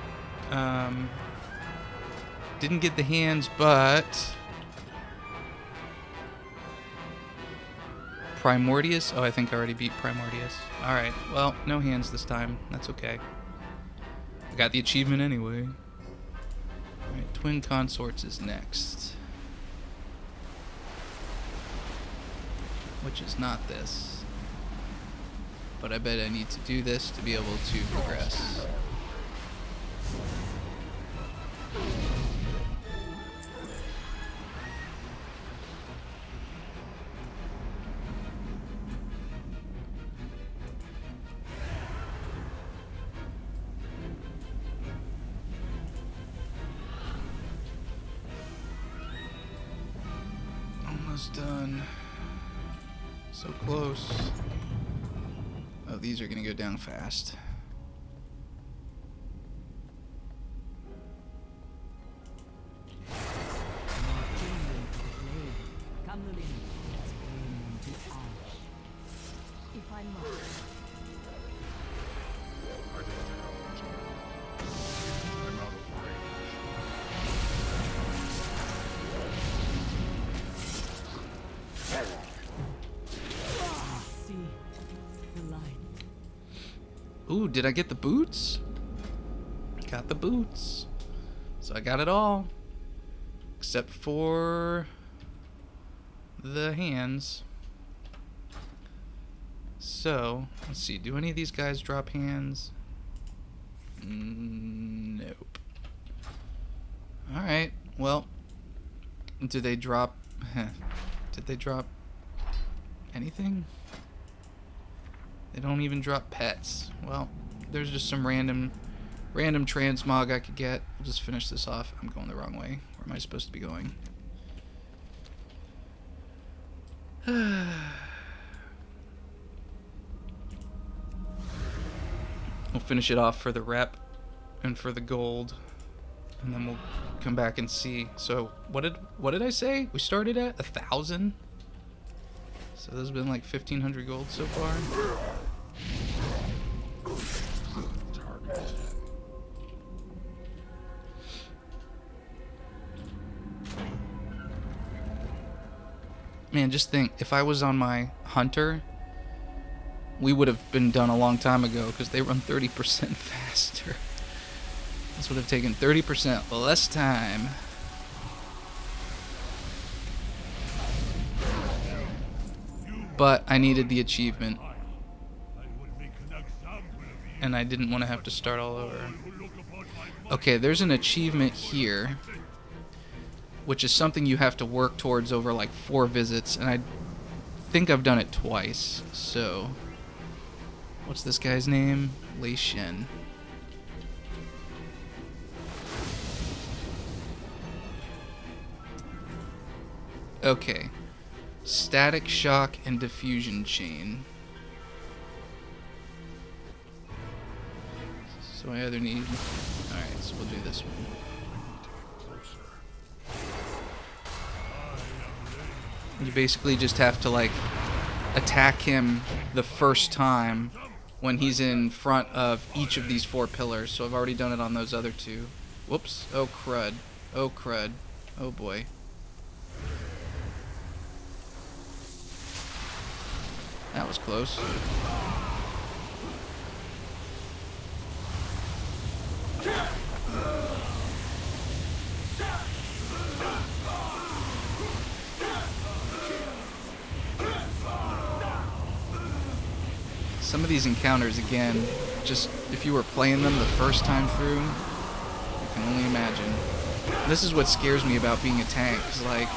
Didn't get the hands, but Primordius? Oh, I think I already beat Primordius. Alright, well, no hands this time. That's okay. I got the achievement anyway. Alright, Twin Consorts is next. Which is not this. But I bet I need to do this to be able to progress. Almost done. So close. Oh, these are gonna go down fast. If I must. I'm out of See the light. Ooh, did I get the boots? Got the boots. So I got it all. Except for the hands. So, let's see. Do any of these guys drop hands? Nope. Alright, well. Do they drop... Did they drop anything? They don't even drop pets. Well, there's just some random transmog I could get. I'll just finish this off. I'm going the wrong way. Where am I supposed to be going? We'll finish it off for the rep and for the gold, and then we'll come back and see. So what did I say? We started at 1,000. So there's been like 1,500 gold so far. Man, just think, if I was on my hunter, we would have been done a long time ago because they run 30% faster. This would have taken 30% less time. But I needed the achievement. And I didn't want to have to start all over. Okay, there's an achievement here, which is something you have to work towards over like 4 visits, and I think I've done it twice. So, what's this guy's name? Lei Shen. Okay. Static shock and diffusion chain. So I either need... Alright, so we'll do this one. You basically just have to, like, attack him the first time when he's in front of each of these 4 pillars. So I've already done it on those other 2. Whoops. Oh, crud. Oh, crud. Oh, boy. That was close. Some of these encounters, again, just if you were playing them the first time through, you can only imagine. This is what scares me about being a tank, is like,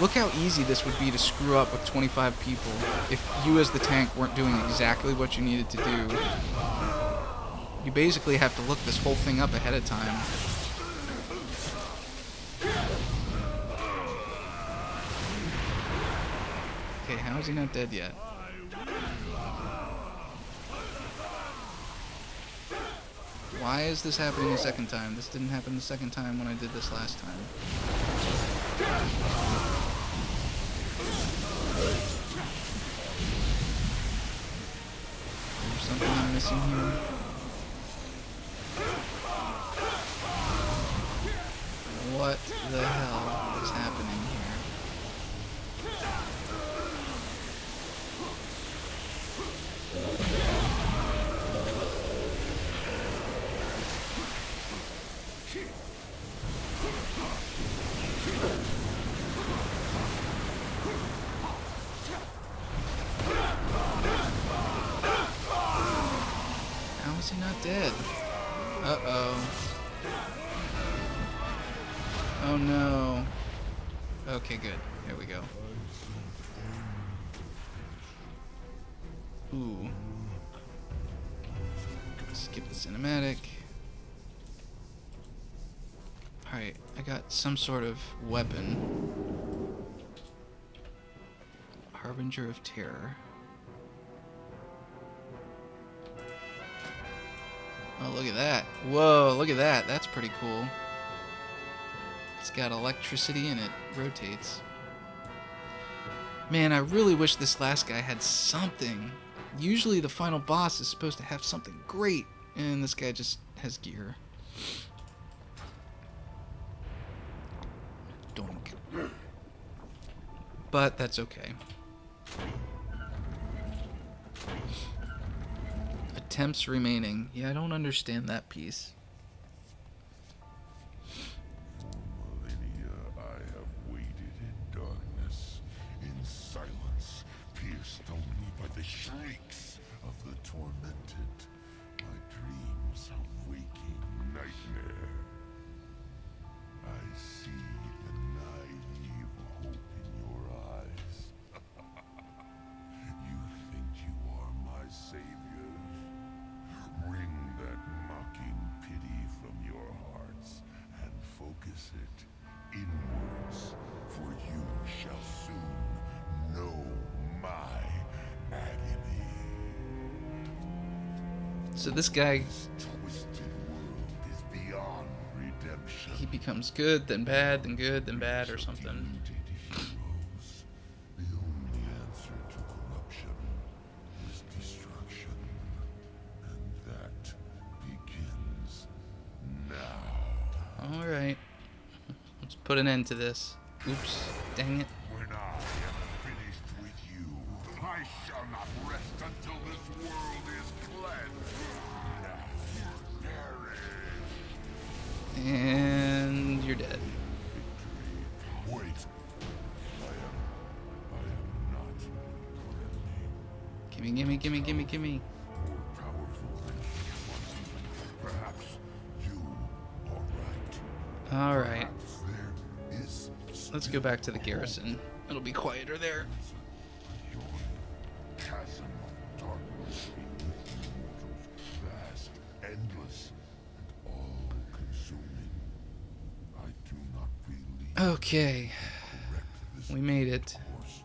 look how easy this would be to screw up with 25 people if you as the tank weren't doing exactly what you needed to do. You basically have to look this whole thing up ahead of time. Okay, how is he not dead yet? Why is this happening a second time? This didn't happen the second time when I did this last time. Is there something I'm missing here? What the hell is happening here? How is he not dead? Uh-oh. Oh no. Okay, good. Here we go. Ooh. Skip the cinematic. Alright, I got some sort of weapon. Harbinger of Terror. Oh, look at that. Whoa, look at that. That's pretty cool. It's got electricity and it rotates. Man, I really wish this last guy had something. Usually the final boss is supposed to have something great, and this guy just has gear. Doink. But that's okay. Attempts remaining. Yeah, I don't understand that piece. Millennia I have waited in darkness, in silence, pierced only by the shrieks tormented. My dreams of waking nightmare. I see the naive hope in your eyes. You think you are my savior? Wring that mocking pity from your hearts and focus it inwards, for you shall soon know my agony. So this guy, This twisted world is beyond redemption. he becomes good, then bad, then good, then bad, or something. Mutated heroes. The only answer to corruption is destruction. And that begins now. Alright. Let's put an end to this. Oops. Dang it. When I am finished with you, I shall not rest until this world is cleansed. Now, perish. And you're dead. Wait. I am not your enemy. Gimme, gimme, gimme, gimme, gimme. More powerful than you want. Perhaps you are right. Alright. Perhaps there is Let's go back to the garrison. It'll be quieter there. your chasm of darkness beneath mortals, vast, endless, and all-consuming. I do not believe Okay. correct this We made it. course,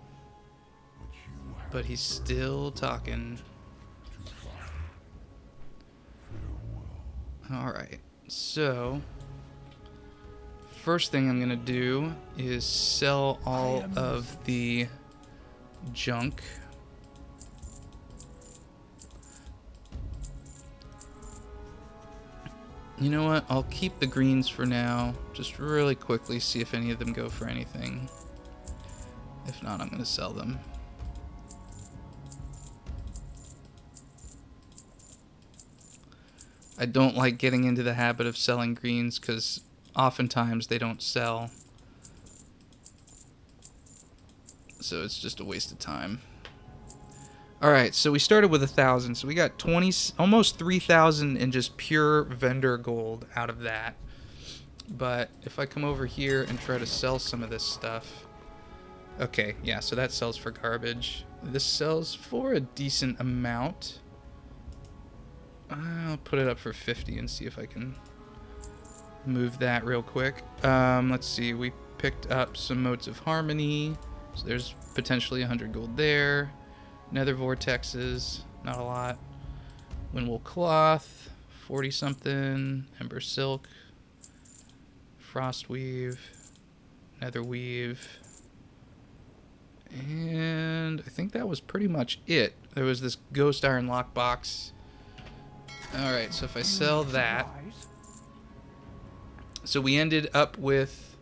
but you have But he's still talking. too far. Farewell. Alright. So, first thing I'm going to do is sell all of the junk. You know what? I'll keep the greens for now. Just really quickly see if any of them go for anything. If not, I'm going to sell them. I don't like getting into the habit of selling greens because oftentimes they don't sell. So it's just a waste of time. Alright, so we started with 1,000. So we got 20, almost 3,000 in just pure vendor gold out of that. But if I come over here and try to sell some of this stuff. Okay, yeah, so that sells for garbage. This sells for a decent amount. I'll put it up for 50 and see if I can move that real quick. Let's see, we picked up some motes of harmony. So there's potentially 100 gold there. Nether vortexes, not a lot. Windwool cloth, 40 something. Ember silk, frost weave, nether weave. And I think that was pretty much it. There was this ghost iron lockbox. Alright, so if I sell that. So we ended up with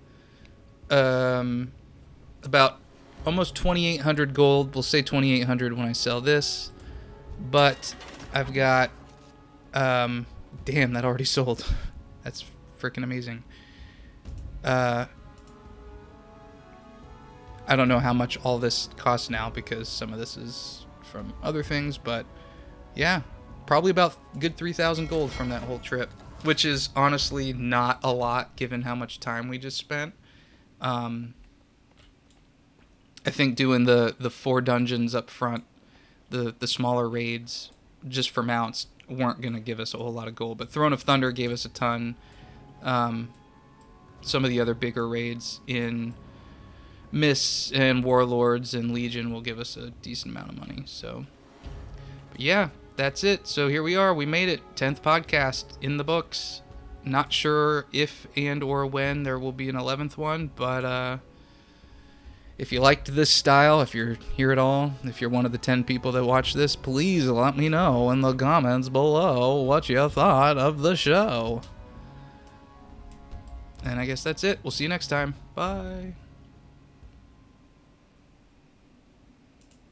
about almost 2,800 gold. We'll say 2,800 when I sell this. But I've got... damn, that already sold. That's freaking amazing. I don't know how much all this costs now because some of this is from other things. But yeah, probably about good 3,000 gold from that whole trip. Which is honestly not a lot given how much time we just spent. I think doing the 4 dungeons up front, the smaller raids, just for mounts, weren't going to give us a whole lot of gold. But Throne of Thunder gave us a ton. Some of the other bigger raids in Mists and Warlords and Legion will give us a decent amount of money. So, but yeah, that's it. So here we are. We made it. 10th podcast in the books. Not sure if and or when there will be an 11th one, but if you liked this style, if you're here at all, if you're one of the 10 people that watch this, please let me know in the comments below what you thought of the show. And I guess that's it. We'll see you next time. Bye.